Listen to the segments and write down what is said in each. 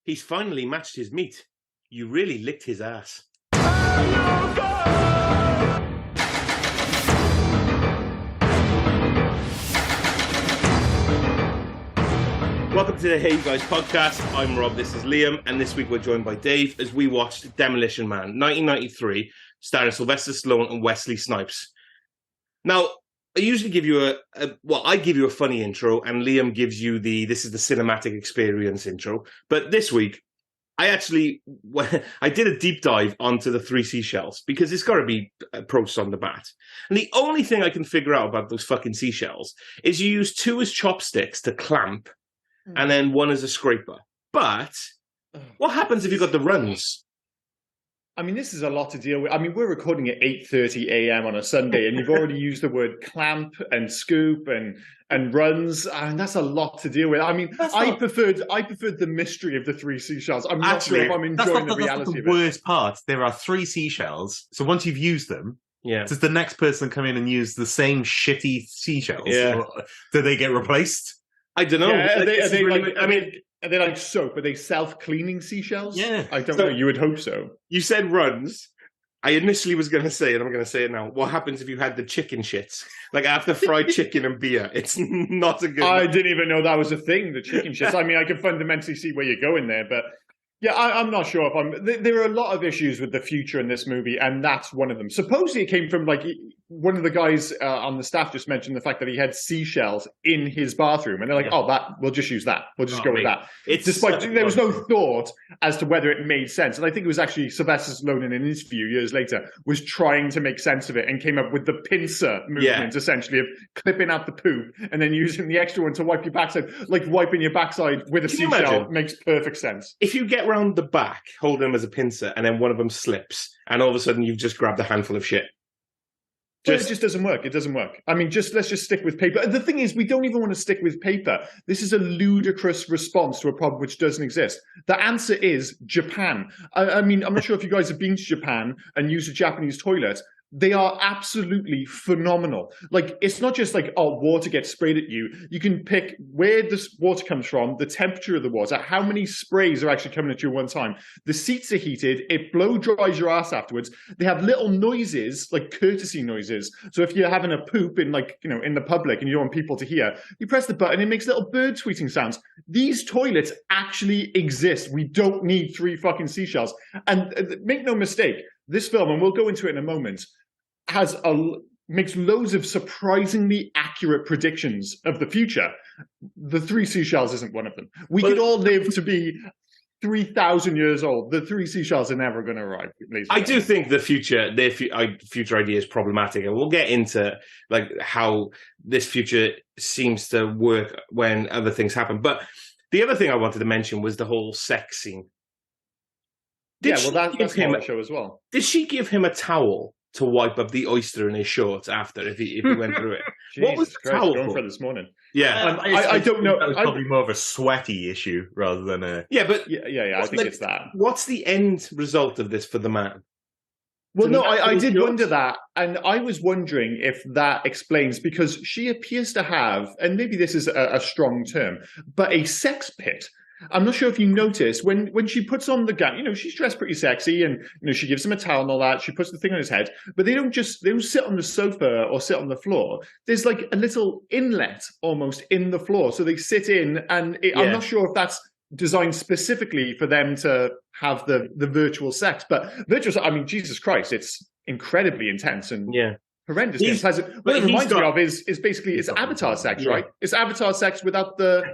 He's finally matched his meat. You really licked his ass. Welcome to the Hey You Guys podcast. I'm Rob, this is Liam, and this week we're joined by Dave as we watched Demolition Man, 1993, starring Sylvester Stallone and Wesley Snipes. Now, I usually give you I give you a funny intro, and Liam gives you this is the cinematic experience intro. But this week, I did a deep dive onto the three seashells, because it's got to be approached on the bat. And the only thing I can figure out about those fucking seashells is you use two as chopsticks to clamp, and then one as a scraper. But what happens if you've got the runs? I mean, this is a lot to deal with. I mean, we're recording at 8:30 a.m. on a Sunday, and you've already used the word clamp and scoop and runs, and that's a lot to deal with. I mean, I preferred the mystery of the three seashells. I'm not sure if I'm enjoying the reality of it. That's the worst part. There are three seashells, so once you've used them, does the next person come in and use the same shitty seashells? Yeah. Or do they get replaced? I don't know. Yeah, are they like soap? Are they self-cleaning seashells? Yeah. I don't know. You would hope so. You said runs. I initially was going to say, and I'm going to say it now, what happens if you had the chicken shits? Like after fried chicken and beer. It's not a good... I didn't even know that was a thing, the chicken shits. I mean, I can fundamentally see where you're going there, but... Yeah, I'm not sure if I'm... There are a lot of issues with the future in this movie, and that's one of them. Supposedly it came from, like, one of the guys on the staff just mentioned the fact that he had seashells in his bathroom, and they're like, we'll just use that. We'll just go with that. Despite there was no thought as to whether it made sense. And I think it was actually Sylvester Stallone in an interview years later was trying to make sense of it and came up with the pincer movement, essentially, of clipping out the poop and then using the extra one to wipe your backside. Like wiping your backside with a seashell makes perfect sense. If you get round the back, hold them as a pincer, and then one of them slips, and all of a sudden you've just grabbed a handful of shit. It just doesn't work. It doesn't work. I mean, let's just stick with paper. The thing is, we don't even want to stick with paper. This is a ludicrous response to a problem which doesn't exist. The answer is Japan. I mean, I'm not sure if you guys have been to Japan and used a Japanese toilet. They are absolutely phenomenal. Like, it's not just like, water gets sprayed at you. You can pick where this water comes from, the temperature of the water, how many sprays are actually coming at you at one time. The seats are heated. It blow dries your ass afterwards. They have little noises, like courtesy noises. So if you're having a poop in in the public and you don't want people to hear, you press the button, it makes little bird tweeting sounds. These toilets actually exist. We don't need three fucking seashells. And make no mistake, this film, and we'll go into it in a moment, makes loads of surprisingly accurate predictions of the future. The three seashells isn't one of them. We could all live to be 3,000 years old. The three seashells are never going to arrive. I do think their future idea is problematic, and we'll get into like how this future seems to work when other things happen. But the other thing I wanted to mention was the whole sex scene. That's him a show as well. Did she give him a towel to wipe up the oyster in his shorts after if he went through it? What was the towel going for this morning? Yeah, I don't know. That was probably more of a sweaty issue rather than a... Yeah, but... Yeah, I think it's that. What's the end result of this for the man? Well, no, I did wonder that, and I was wondering if that explains, because she appears to have, and maybe this is a strong term, but a sex pit. I'm not sure if you noticed when she puts on the gown, she's dressed pretty sexy, and she gives him a towel and all that. She puts the thing on his head, but they don't sit on the sofa or sit on the floor. There's like a little inlet almost in the floor, so they sit in, and I'm not sure if that's designed specifically for them to have the virtual sex, but I mean, Jesus Christ, it's incredibly intense and horrendous. What it reminds me of is basically it's Avatar sex, right? It's Avatar sex without the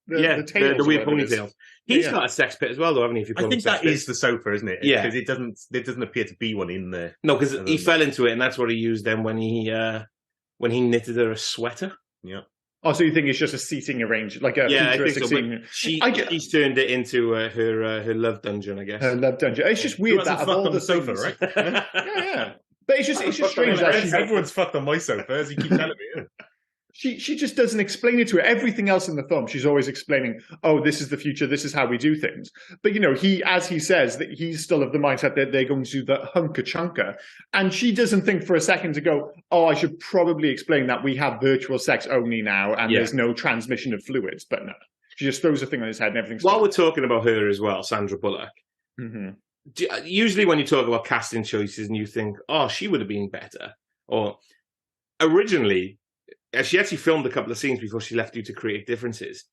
weird ponytails. He's got a sex pit as well, though, haven't he? I think that is the sofa, isn't it? Yeah, because there doesn't appear to be one in there. No, because he fell into it, and that's what he used then when he knitted her a sweater. Yeah. Oh, so you think it's just a seating arrangement, like a futuristic scene? She's turned it into her love dungeon, I guess. Her love dungeon. It's just weird that of all the sofa, things, right? yeah. But it's just strange that everyone's fucked on my sofa, as you keep telling me. She just doesn't explain it to her. Everything else in the film, she's always explaining, this is the future, this is how we do things. But, as he says, that he's still of the mindset that they're going to do the hunka-chunka. And she doesn't think for a second to go, I should probably explain that we have virtual sex only now and there's no transmission of fluids. But no. She just throws a thing on his head and everything's While fine. we're talking about her as well, Sandra Bullock, usually when you talk about casting choices and you think, oh, she would have been better, or originally, she actually filmed a couple of scenes before she left due to creative differences.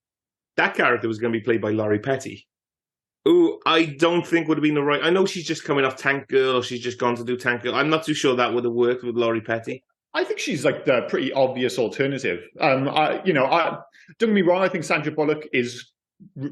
That character was going to be played by Laurie Petty, who I don't think would have been the right... I know she's just coming off Tank Girl, or she's just gone to do Tank Girl. I'm not too sure that would have worked with Laurie Petty. I think she's like the pretty obvious alternative. Don't get me wrong, I think Sandra Bullock is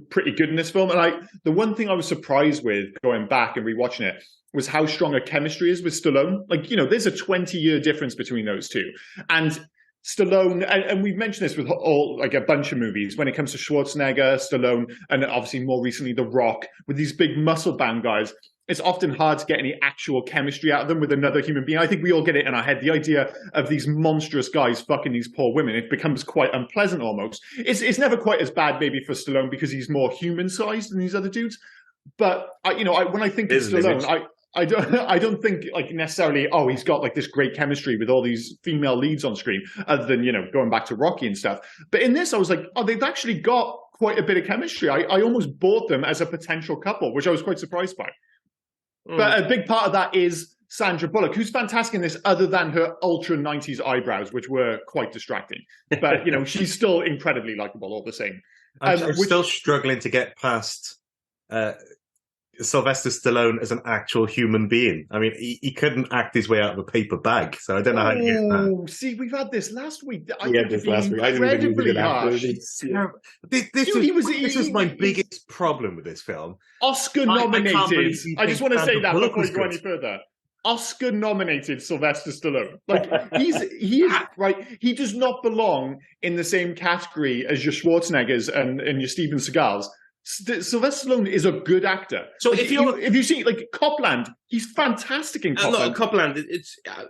pretty good in this film. And the one thing I was surprised with going back and rewatching it was how strong her chemistry is with Stallone. Like, there's a 20-year difference between those two. And Stallone, and we've mentioned this with a bunch of movies, when it comes to Schwarzenegger, Stallone, and obviously more recently The Rock, with these big muscle-bound guys, it's often hard to get any actual chemistry out of them with another human being. I think we all get it in our head. The idea of these monstrous guys fucking these poor women, it becomes quite unpleasant almost. It's never quite as bad maybe for Stallone because he's more human-sized than these other dudes. But when I think of Stallone, I don't think like necessarily, oh, he's got like this great chemistry with all these female leads on screen, other than, going back to Rocky and stuff. But in this, I was like, oh, they've actually got quite a bit of chemistry. I almost bought them as a potential couple, which I was quite surprised by. But a big part of that is Sandra Bullock, who's fantastic in this, other than her ultra 90s eyebrows, which were quite distracting. But, she's still incredibly likable all the same. I'm still struggling to get past Sylvester Stallone as an actual human being. I mean, he couldn't act his way out of a paper bag, so I don't know how to get that. Oh, see, we've had this last week. I didn't think harsh. This was my biggest problem with this film. Oscar nominated. I just want to say that before we go any further. Oscar nominated Sylvester Stallone. Like he is right. He does not belong in the same category as your Schwarzeneggers and your Steven Seagals. Sylvester Stallone is a good actor. So like, if you see like Copland, he's fantastic in Copland. No, Copland.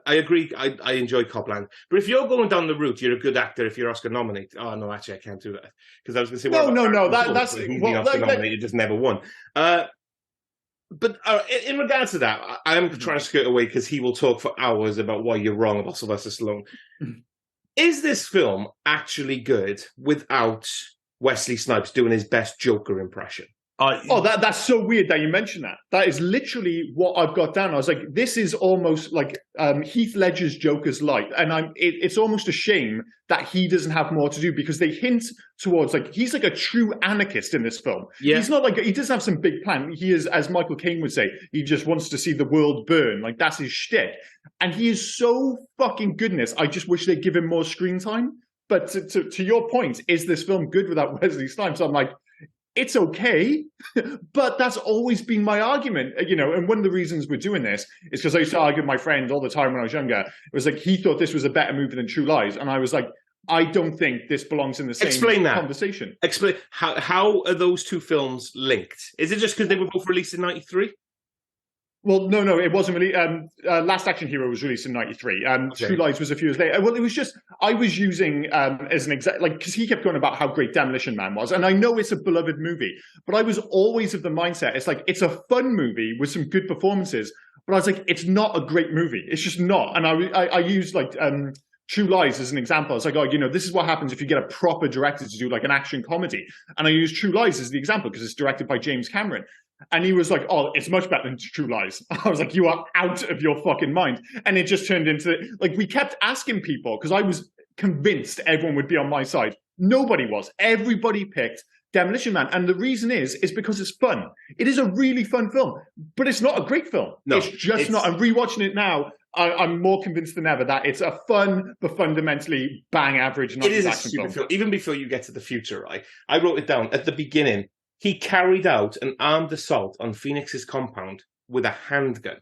I agree. I enjoy Copland. But if you're going down the route, you're a good actor. If you're Oscar nominated, oh no, actually I can't do that because I was going to say no. That's he's been Oscar nominated, just never won. But in regards to that, I am trying to skirt away because he will talk for hours about why you're wrong about Sylvester Stallone. Is this film actually good without Wesley Snipes doing his best Joker impression? That's so weird that you mentioned that. That is literally what I've got down. I was like, this is almost like Heath Ledger's Joker's light, and it's almost a shame that he doesn't have more to do because they hint towards like he's like a true anarchist in this film. Yeah. He's not like he doesn't have some big plan. He is, as Michael Caine would say, he just wants to see the world burn. Like that's his shtick, and he is so fucking goodness. I just wish they'd give him more screen time. But to your point, is this film good without Wesley Snipes? I'm like, it's okay, but that's always been my argument, and one of the reasons we're doing this is because I used to argue with my friend all the time when I was younger. It was like, he thought this was a better movie than True Lies. And I was like, I don't think this belongs in the same conversation. Explain, how are those two films linked? Is it just because they were both released in 93? Well, no, it wasn't really. Last Action Hero was released in 93. Okay. True Lies was a few years later. Well, it was just, I was using as an example, like, because he kept going about how great Demolition Man was. And I know it's a beloved movie, but I was always of the mindset, it's like, it's a fun movie with some good performances. But I was like, it's not a great movie. It's just not. And I used like True Lies as an example. It's like, oh, this is what happens if you get a proper director to do like an action comedy. And I used True Lies as the example because it's directed by James Cameron. And he was like, oh, it's much better than True Lies. I was like, you are out of your fucking mind. And it just turned into, like, we kept asking people, because I was convinced everyone would be on my side. Nobody was. Everybody picked Demolition Man. And the reason is because it's fun. It is a really fun film, but it's not a great film. No, it's not. I'm rewatching it now. I'm more convinced than ever that it's a fun, but fundamentally bang average. It is a stupid film. Even before you get to the future, right? I wrote it down at the beginning. He carried out an armed assault on Phoenix's compound with a handgun,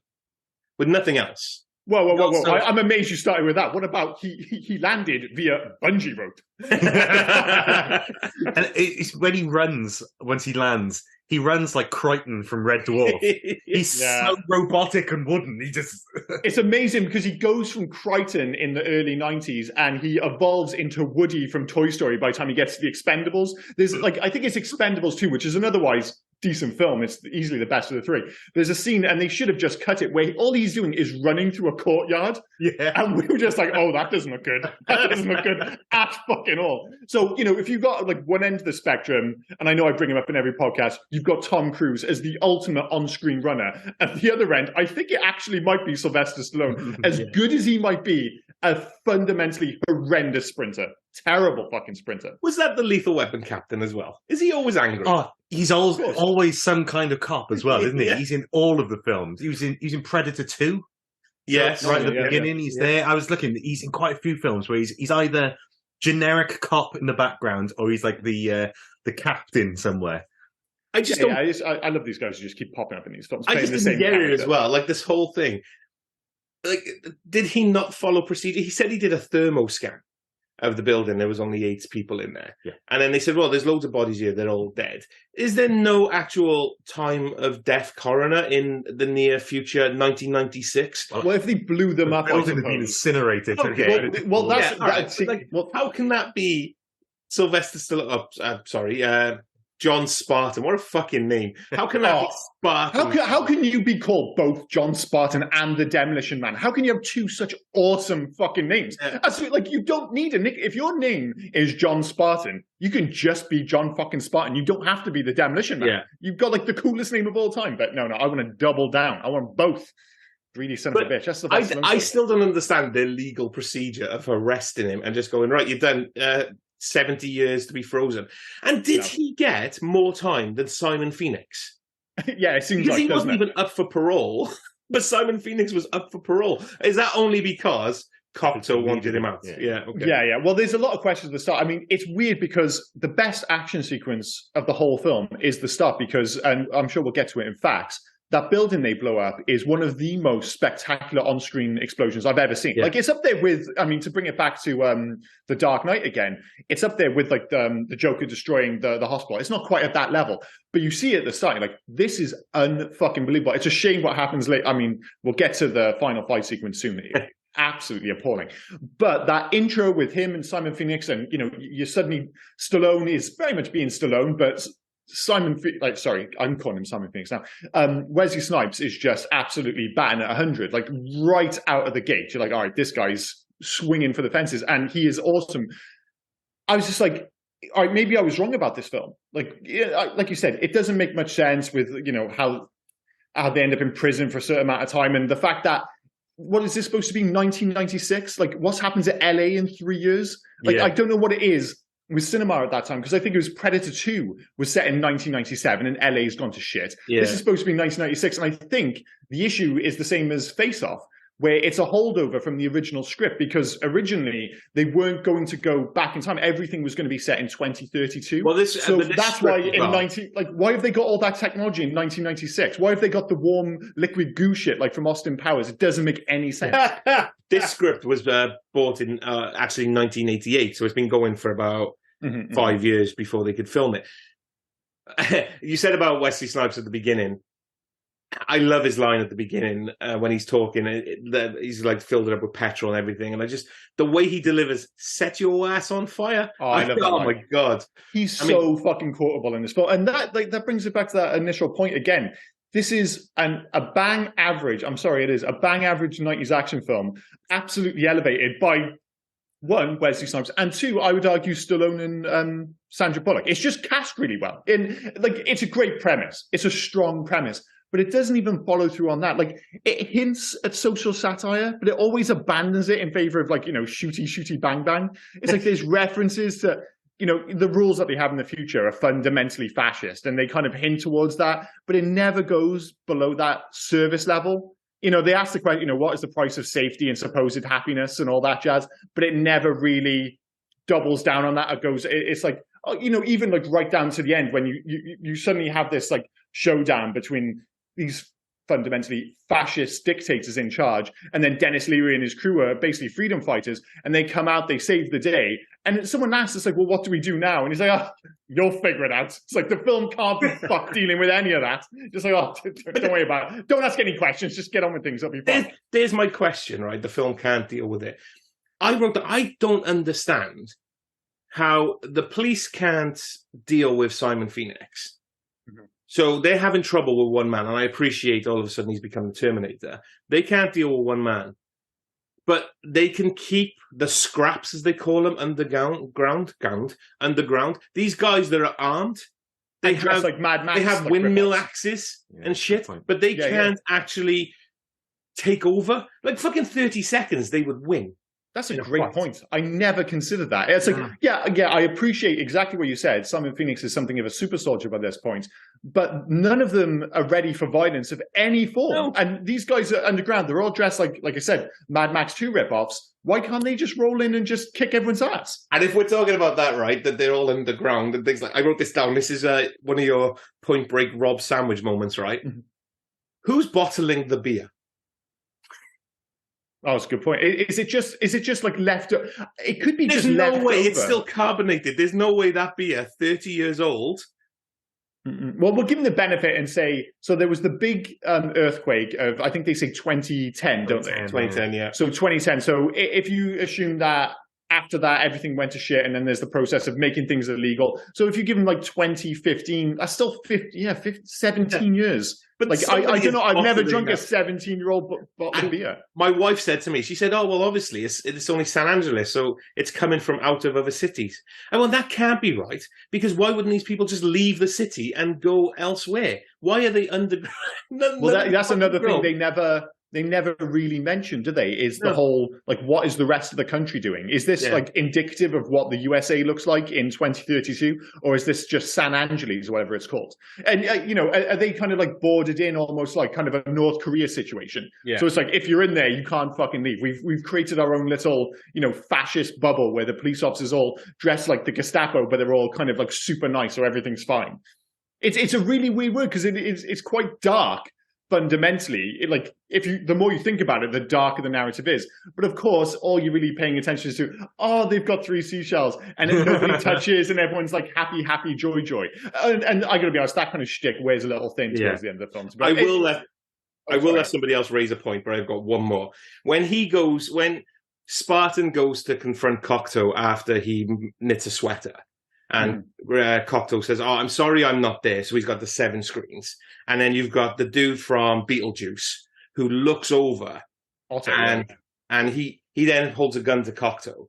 with nothing else. Whoa. I'm amazed you started with that. What about he landed via bungee rope? And it's when he runs, once he lands, he runs like Crichton from Red Dwarf. He's so robotic and wooden. He just... It's amazing because he goes from Crichton in the early 90s and he evolves into Woody from Toy Story by the time he gets to the Expendables. There's like, I think it's Expendables 2, which is an otherwise decent film. It's easily the best of the three. There's a scene, and they should have just cut it, where all he's doing is running through a courtyard. Yeah. And we were just like, oh, that doesn't look good. That doesn't look good at fucking all. So, if you've got like one end of the spectrum, and I know I bring him up in every podcast, you've got Tom Cruise as the ultimate on-screen runner. At the other end, I think it actually might be Sylvester Stallone. As good as he might be, a fundamentally horrendous sprinter. Terrible fucking sprinter. Was that the Lethal Weapon captain as well? Is he always angry? Oh, he's always some kind of cop as well, isn't he? Yeah. He's in all of the films. He was in Predator 2. Yes. Right at the beginning, he's there. I was looking, he's in quite a few films where he's either generic cop in the background or he's like the captain somewhere. I love these guys who just keep popping up in these films. I just didn't get it as well. Like this whole thing. Like, did he not follow procedure? He said he did a thermo scan of the building. There was only 8 people in there. Yeah. And then they said, well, there's loads of bodies here. They're all dead. Is there no actual time of death coroner in the near future, 1996? Well, if they blew them up, building had been incinerated. Okay. Well, that's... how can that be Sylvester Stallone? John Spartan. What a fucking name. How can that be Spartan? How can you be called both John Spartan and the Demolition Man? How can you have two such awesome fucking names? Yeah. Like, you don't need a nick. If your name is John Spartan, you can just be John fucking Spartan. You don't have to be the Demolition Man. Yeah. You've got like the coolest name of all time. But no, I want to double down. I want both. Greedy son of a bitch. That's the best. I still don't understand the legal procedure of arresting him and just going, right, you're done. 70 years to be frozen. And did he get more time than Simon Phoenix? Yeah, it seems because like, he wasn't even up for parole, but Simon Phoenix was up for parole. Is that only because Copter wanted him out? Yeah. Okay. Yeah. Well, there's a lot of questions at the start. I mean, it's weird because the best action sequence of the whole film is the start because, and I'm sure we'll get to it in facts, that building they blow up is one of the most spectacular on-screen explosions I've ever seen. Yeah. Like, it's up there with, I mean, to bring it back to The Dark Knight again, it's up there with, like, the Joker destroying the hospital. It's not quite at that level. But you see it at the start, like, this is unfucking believable. It's a shame what happens later. I mean, we'll get to the final fight sequence soon. Absolutely appalling. But that intro with him and Simon Phoenix, and, you suddenly, Stallone is very much being Stallone, but... I'm calling him Simon Phoenix now. Wesley Snipes is just absolutely batting at 100, like right out of the gate. You're like, all right, this guy's swinging for the fences, and he is awesome. I was just like, all right, maybe I was wrong about this film. Like you said, it doesn't make much sense with how they end up in prison for a certain amount of time, and the fact that what is this supposed to be 1996? Like, what's happened to LA in 3 years? Like, I don't know what it is with cinema at that time, because I think it was Predator 2 was set in 1997 and LA's gone to shit. Yeah. This is supposed to be 1996, and I think the issue is the same as Face Off, where it's a holdover from the original script, because originally they weren't going to go back in time. Everything was going to be set in 2032. Well, that's why why have they got all that technology in 1996? Why have they got the warm liquid goo shit like from Austin Powers? It doesn't make any sense. This script was bought in actually 1988, so it's been going for about 5 years before they could film it. You said about Wesley Snipes at the beginning. I love his line at the beginning when he's talking. He's like filled it up with petrol and everything, and the way he delivers, "Set your ass on fire." Oh, I love that line. My god, he's so fucking quotable in this film, and that brings it back to that initial point again. This is a bang average. I'm sorry, it is a bang average 90s action film, absolutely elevated by. One, Wesley Snipes, and two, I would argue Stallone and Sandra Bullock. It's just cast really well. It's a great premise. It's a strong premise, but it doesn't even follow through on that. Like, it hints at social satire, but it always abandons it in favor of shooty bang bang. It's like there's references to the rules that they have in the future are fundamentally fascist, and they kind of hint towards that, but it never goes below that service level. They ask the question, what is the price of safety and supposed happiness and all that jazz, but it never really doubles down on that. It goes, it's like, even like right down to the end when you suddenly have this like showdown between these fundamentally fascist dictators in charge, and then Dennis Leary and his crew are basically freedom fighters, and they come out, they save the day, and someone asks us like, well, what do we do now? And he's like, you'll figure it out. It's like the film can't be fucked dealing with any of that. Just like, don't worry about it. Don't ask any questions. Just get on with things. It'll be fine. There's my question, right? The film can't deal with it. I wrote that I don't understand how the police can't deal with Simon Phoenix. So they're having trouble with one man, and I appreciate all of a sudden he's become the Terminator. They can't deal with one man, but they can keep the scraps, as they call them, underground. These guys that are armed, they have like Mad Max, they have like windmill ripoffs. axes and shit, but they can't actually take over. Like fucking 30 seconds, they would win. That's a great point. I never considered that. It's like, yeah, I appreciate exactly what you said. Simon Phoenix is something of a super soldier by this point, but none of them are ready for violence of any form. No. And these guys are underground. They're all dressed like I said, Mad Max 2 ripoffs. Why can't they just roll in and just kick everyone's ass? And if we're talking about that, right, that they're all underground and things like, I wrote this down. This is one of your Point Break Rob sandwich moments, right? Mm-hmm. Who's bottling the beer? Oh, that's a good point. Is it just like left? It could be There's just left no way. over. It's still carbonated. There's no way that beer, 30 years old. Well, we'll give them the benefit and say, so there was the big earthquake of, I think they say 2010, don't they? 2010, yeah. So 2010. So if you assume that after that, everything went to shit, and then there's the process of making things illegal. So if you give them like 2015, that's still 17 years. But like, I don't know, I've never drunk a 17-year-old bottle of beer. My wife said to me, she said, oh, well, obviously, it's only San Angeles, so it's coming from out of other cities. And well, that can't be right, because why wouldn't these people just leave the city and go elsewhere? Why are they underground? Well, that's another thing they never really mentioned, do they? Is the whole, like, what is the rest of the country doing? Is this like indicative of what the USA looks like in 2032? Or is this just San Angeles, or whatever it's called? And, are they kind of like boarded in almost like kind of a North Korea situation? Yeah. So it's like, if you're in there, you can't fucking leave. We've created our own little, fascist bubble where the police officers all dress like the Gestapo, but they're all kind of like super nice, so everything's fine. It's a really weird word, because it's quite dark. Fundamentally, the more you think about it, the darker the narrative is. But of course, all you're really paying attention to, they've got 3 seashells, and nobody touches, and everyone's like happy, happy, joy, joy. And I gotta be honest, that kind of shtick wears a little thin towards the end of the film. I will let somebody else raise a point, but I've got one more. When Spartan goes to confront Cocteau after he knits a sweater, and Cocteau says, I'm sorry I'm not there. So he's got the 7 screens. And then you've got the dude from Beetlejuice who looks over and he then holds a gun to Cocteau.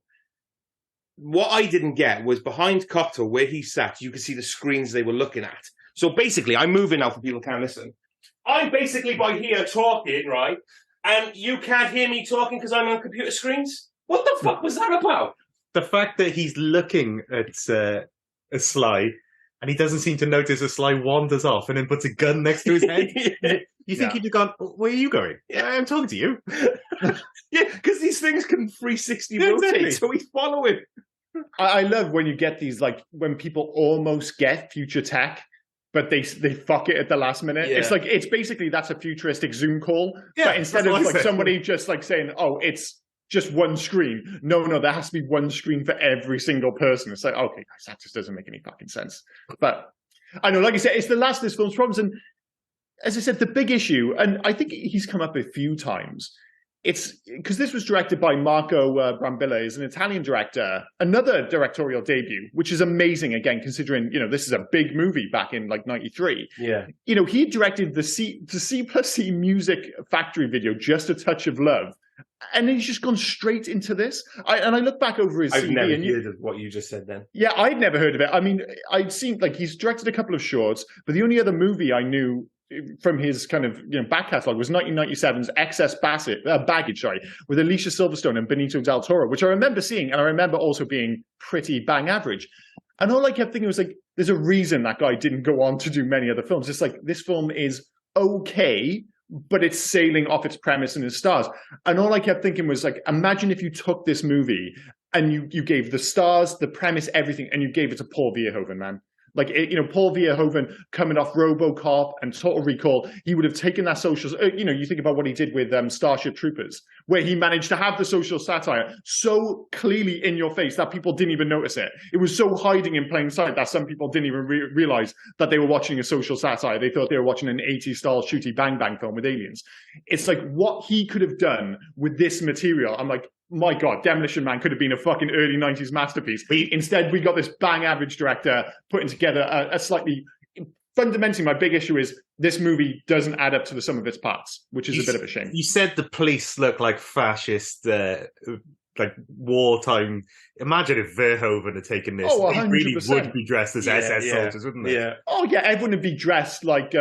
What I didn't get was behind Cocteau, where he sat, you could see the screens they were looking at. So basically, I'm moving now for people who can't listen. I'm basically by here talking, right? And you can't hear me talking because I'm on computer screens? What the fuck was that about? The fact that he's looking at Sly and he doesn't seem to notice that Sly wanders off and then puts a gun next to his head. You think he'd have gone, where are you going? Yeah, I'm talking to you. Yeah, because these things can 360 rotate, so he's following. I love when you get these, like, when people almost get future tech, but they fuck it at the last minute. Yeah. It's basically, that's a futuristic Zoom call. Yeah, but instead of like somebody just like saying, it's just one screen. No, there has to be one screen for every single person. It's like, okay, guys, that just doesn't make any fucking sense. But I know, like I said, it's the last of this film's problems. And as I said, the big issue, and I think he's come up a few times, it's because this was directed by Marco Brambilla, is an Italian director, another directorial debut, which is amazing, again, considering, this is a big movie back in like 93. Yeah. He directed the C+C Music Factory video, Just a Touch of Love. And then he's just gone straight into this. I look back over his CV. I've never heard of what you just said then. Yeah, I'd never heard of it. I mean, I'd seen, like, he's directed a couple of shorts, but the only other movie I knew from his kind of back catalogue was 1997's Excess Baggage, with Alicia Silverstone and Benicio del Toro, which I remember seeing, and I remember also being pretty bang average. And all I kept thinking was, like, there's a reason that guy didn't go on to do many other films. It's like, this film is okay, but it's sailing off its premise and its stars. And all I kept thinking was, like, imagine if you took this movie and you gave the stars, the premise, everything, and you gave it to Paul Verhoeven, man. Like, Paul Verhoeven coming off RoboCop and Total Recall, he would have taken that social, you think about what he did with Starship Troopers, where he managed to have the social satire so clearly in your face that people didn't even notice it. It was so hiding in plain sight that some people didn't even realize that they were watching a social satire. They thought they were watching an 80s style shooty bang bang film with aliens. It's like what he could have done with this material. I'm like, my God, Demolition Man could have been a fucking early 90s masterpiece. Instead, we got this bang average director putting together a slightly fundamentally, my big issue is this movie doesn't add up to the sum of its parts, which is a bit of a shame. You said the police look like fascist, like wartime. Imagine if Verhoeven had taken this. Oh, they 100%. really would be dressed as SS soldiers, wouldn't they? Yeah. Oh yeah, everyone would be dressed like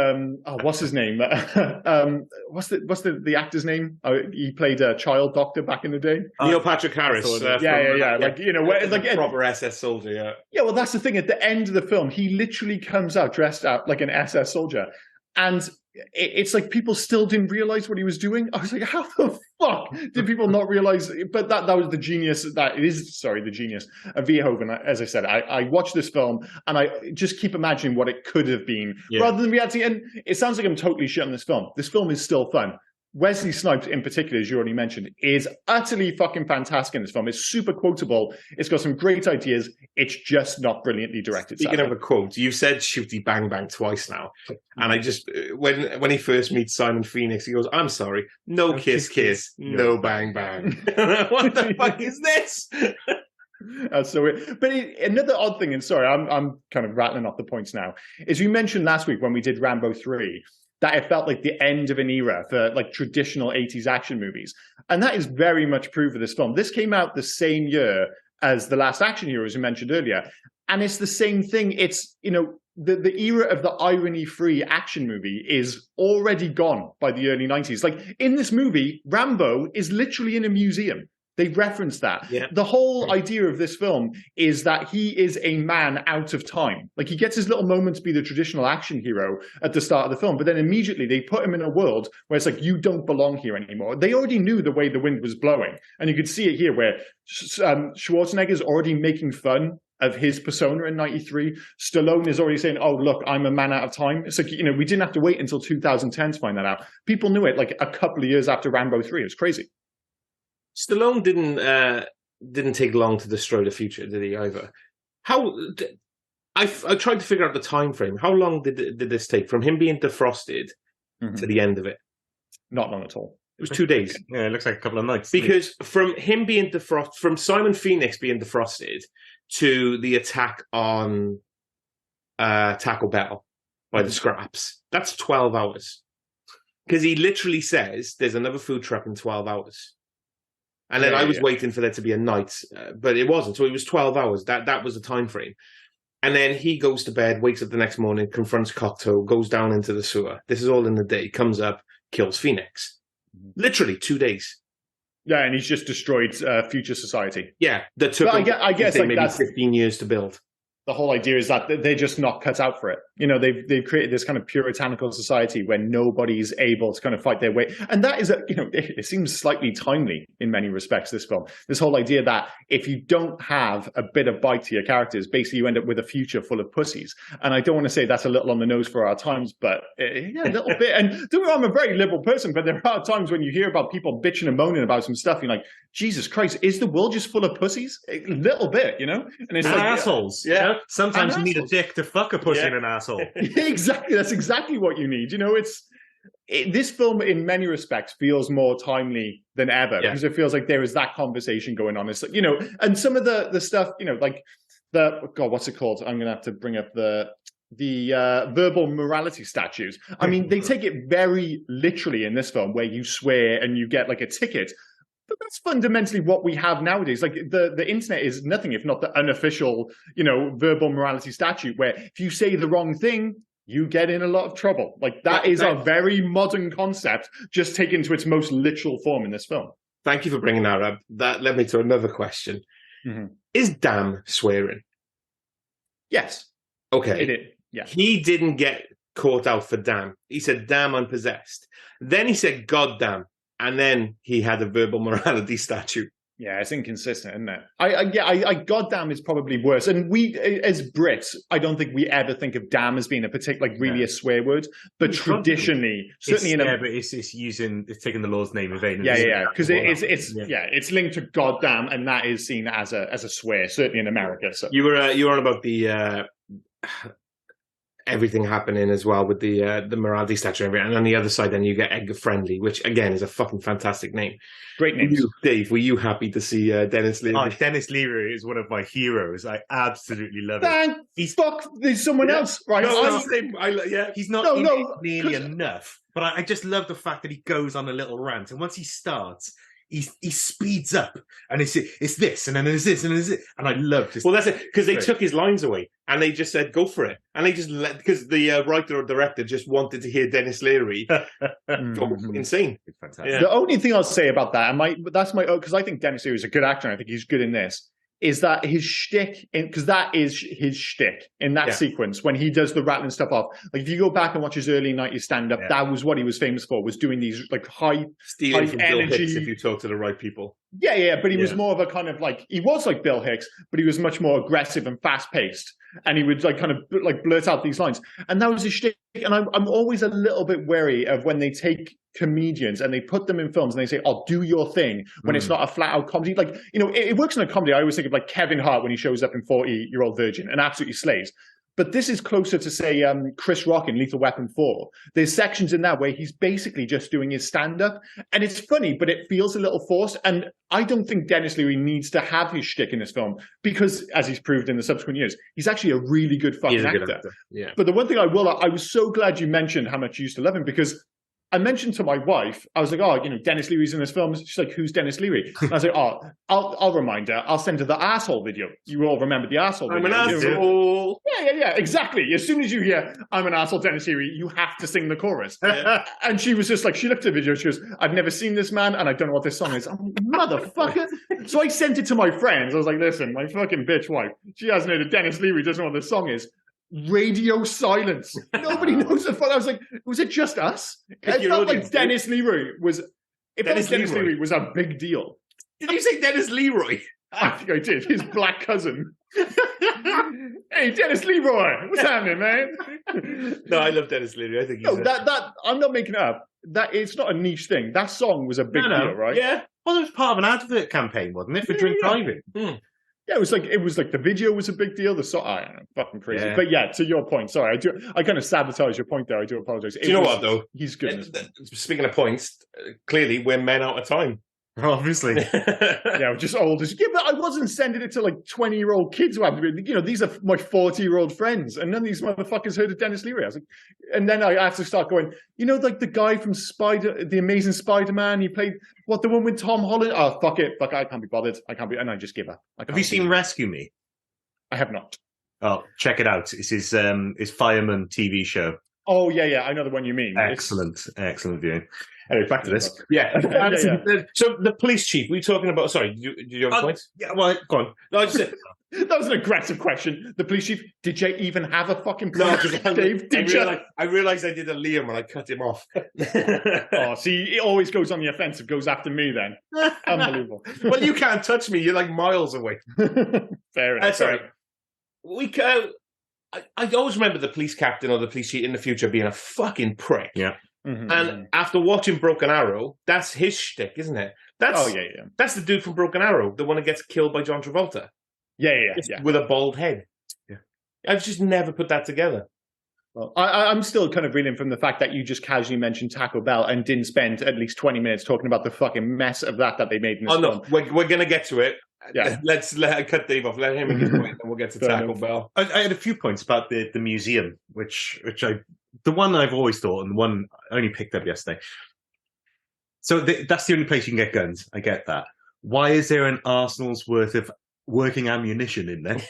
what's his name? What's the actor's name? He played a child doctor back in the day. Neil Patrick Harris. Yeah. Like like a proper SS soldier. Yeah. Yeah, well, that's the thing. At the end of the film, he literally comes out dressed up like an SS soldier, and it's like people still didn't realize what he was doing. I was like, how the fuck did people not realize? But that was the genius. The genius of Verhoeven. As I said, I watched this film and I just keep imagining what it could have been rather than reality. And it sounds like I'm totally shit on this film. This film is still fun. Wesley Snipes, in particular, as you already mentioned, is utterly fucking fantastic in this film. It's super quotable. It's got some great ideas. It's just not brilliantly directed. Speaking of a quote, you've said "shooty bang bang" twice now, and I just when he first meets Simon Phoenix, he goes, "I'm sorry, no kiss, no bang bang." What the fuck is this? So weird. But another odd thing, and sorry, I'm kind of rattling off the points now, is you mentioned last week when we did Rambo 3. That it felt like the end of an era for like traditional 80s action movies. And that is very much proof of this film. This came out the same year as The Last Action Hero, as you mentioned earlier. And it's the same thing. It's, the era of the irony-free action movie is already gone by the early 90s. Like in this movie, Rambo is literally in a museum. They reference that. Yeah. The whole idea of this film is that he is a man out of time. Like he gets his little moment to be the traditional action hero at the start of the film, but then immediately they put him in a world where it's like, you don't belong here anymore. They already knew the way the wind was blowing. And you could see it here where Schwarzenegger's already making fun of his persona in 93. Stallone is already saying, oh, look, I'm a man out of time. It's like, we didn't have to wait until 2010 to find that out. People knew it like a couple of years after Rambo 3. It was crazy. Stallone didn't take long to destroy the future, did he? Either. I tried to figure out the time frame. How long did this take from him being defrosted to the end of it? Not long at all. It was 2 days. Yeah, it looks like a couple of nights. Because from him being defrosted, from Simon Phoenix being defrosted to the attack on Taco Bell by the Scraps, that's 12 hours. Because he literally says there's another food truck in 12 hours. And then I was waiting for there to be a night, but it wasn't. So it was 12 hours. That was the time frame. And then he goes to bed, wakes up the next morning, confronts Cocteau, goes down into the sewer. This is all in the day. Comes up, kills Phoenix. Literally 2 days. Yeah, and he's just destroyed future society. Yeah, that took I guess like maybe 15 years to build. The whole idea is that they're just not cut out for it. They've created this kind of puritanical society where nobody's able to kind of fight their way. And that is, it seems slightly timely in many respects, this film. This whole idea that if you don't have a bit of bite to your characters, basically you end up with a future full of pussies. And I don't want to say that's a little on the nose for our times, but yeah, a little bit. And don't get me wrong, I'm a very liberal person, but there are times when you hear about people bitching and moaning about some stuff, you're like, Jesus Christ, is the world just full of pussies? A little bit, And it's like assholes. Yeah. Sometimes you need a dick to fuck a pussy and an asshole. Exactly. That's exactly what you need. This film, in many respects, feels more timely than ever because it feels like there is that conversation going on. It's like, and some of the stuff, like what's it called? I'm going to have to bring up the verbal morality statutes. I mean, they take it very literally in this film where you swear and you get like a ticket. But that's fundamentally what we have nowadays. Like the internet is nothing if not the unofficial, verbal morality statute where if you say the wrong thing, you get in a lot of trouble. Like that is a very modern concept just taken to its most literal form in this film. Thank you for bringing that up. That led me to another question. Mm-hmm. Is damn swearing? Yes. Okay. It did. Yeah. He didn't get caught out for damn. He said, damn, I'm possessed. Then he said, goddamn. And then he had a verbal morality statute. Yeah, it's inconsistent, isn't it? I goddamn is probably worse. And we, as Brits, I don't think we ever think of damn as being a particular, really a swear word. But traditionally, certainly but it's taking the Lord's name in vain. Yeah, because it's linked to goddamn, and that is seen as a swear, certainly in America. So you were on about the everything happening as well with the morality statue and everything. And on the other side, then you get Edgar Friendly, which again is a fucking fantastic name. Great names. Dave, were you happy to see Dennis Leary? Oh, Dennis Leary is one of my heroes. I absolutely love it. Thank fuck, there's someone else, right? He's not nearly enough. But I just love the fact that he goes on a little rant, and once he starts, he speeds up, and it's this, and then there's this, and there's it, and I love this. Well, that's it, because they took his lines away, and they just said, "Go for it," and they just because the writer or director just wanted to hear Dennis Leary go insane. It's fantastic. Yeah. The only thing I'll say about that, because I think Dennis Leary is a good actor, and I think he's good in this, is that his shtick, because that is his shtick in that sequence when he does the rattling stuff off. Like if you go back and watch his early 90s stand-up, that was what he was famous for, was doing these like high Stealing from energy. Bill Hicks if you talk to the right people. Yeah, but he was more of a kind of like, he was like Bill Hicks, but he was much more aggressive and fast-paced. And he would like kind of like blurt out these lines. And that was his shtick. And I'm always a little bit wary of when they take comedians and they put them in films and they say, "Oh, do your thing," when it's not a flat-out comedy. Like, you know, it works in a comedy. I always think of like Kevin Hart when he shows up in 40-Year-Old Virgin and absolutely slays. But this is closer to, say, Chris Rock in Lethal Weapon 4. There's sections in that where he's basically just doing his stand-up. And it's funny, but it feels a little forced. And I don't think Dennis Leary needs to have his shtick in this film because, as he's proved in the subsequent years, he's actually a really good fucking actor. Yeah. But the one thing I was so glad you mentioned how much you used to love him, because I mentioned to my wife, I was like, "Oh, you know, Dennis Leary's in this film." She's like, "Who's Dennis Leary?" And I was like, "Oh, I'll remind her. I'll send her the arsehole video. You all remember the arsehole video. I'm an asshole. Yeah, exactly. As soon as you hear, "I'm an arsehole, Dennis Leary," you have to sing the chorus. And she was just like, she looked at the video, she goes, "I've never seen this man, and I don't know what this song is." I'm like, motherfucker. So I sent it to my friends. I was like, "Listen, my fucking bitch wife, she hasn't heard of Dennis Leary, doesn't know what this song is." Radio silence. Nobody knows the fuck. I was like, was it just us? It felt like Dennis Leary was. Dennis Leary was a big deal. Did you say Dennis Leroy? I think I did. His black cousin. Hey, Dennis Leroy, what's happening, man? No, I love Dennis Leary. I think he's that I'm not making it up. That it's not a niche thing. That song was a big deal, right? Yeah. Well, it was part of an advert campaign, wasn't it, for drink driving? Yeah, it was like the video was a big deal. The song, I don't know, fucking crazy. Yeah. But yeah, to your point, sorry, I kind of sabotaged your point there. I do apologize. Do you know what though? He's good. Speaking of points, clearly we're men out of time. Obviously. Yeah, just old as. Yeah, but I wasn't sending it to like 20-year-old kids who have, you know, these are my 40-year-old friends, and none of these motherfuckers heard of Dennis Leary. I was like, and then I have to start going, you know, like the guy from The Amazing Spider-Man, he played the one with Tom Holland. Oh, fuck it, I can't be bothered. And I just give up. Have you seen Rescue Me? I have not. Oh, check it out. It's his fireman TV show. Oh yeah, I know the one you mean. Excellent viewing. Anyway, back to this. Yeah. So the police chief, were you talking about? Sorry, do you have a point? Yeah, well, go on. No, I just said, that was an aggressive question. The police chief, did you even have a fucking point? No, Dave, I realised I did a Liam when I cut him off. Oh, see, he always goes on the offensive, goes after me then. Unbelievable. Well, you can't touch me. You're like miles away. Fair enough. Sorry. I always remember the police captain or the police chief in the future being a fucking prick. Yeah. Mm-hmm. And after watching Broken Arrow, that's his shtick, isn't it? That's the dude from Broken Arrow, the one that gets killed by John Travolta. Yeah. With a bald head. Yeah. I've just never put that together. Well, I'm still kind of reeling from the fact that you just casually mentioned Taco Bell and didn't spend at least 20 minutes talking about the fucking mess of that they made in this film. No, we're going to get to it. Yeah. Let's cut Dave off. Let him make his point, and we'll get to Taco Bell. I had a few points about the museum, which the one I've always thought, and the one I only picked up yesterday. So that's the only place you can get guns. I get that. Why is there an arsenal's worth of working ammunition in there?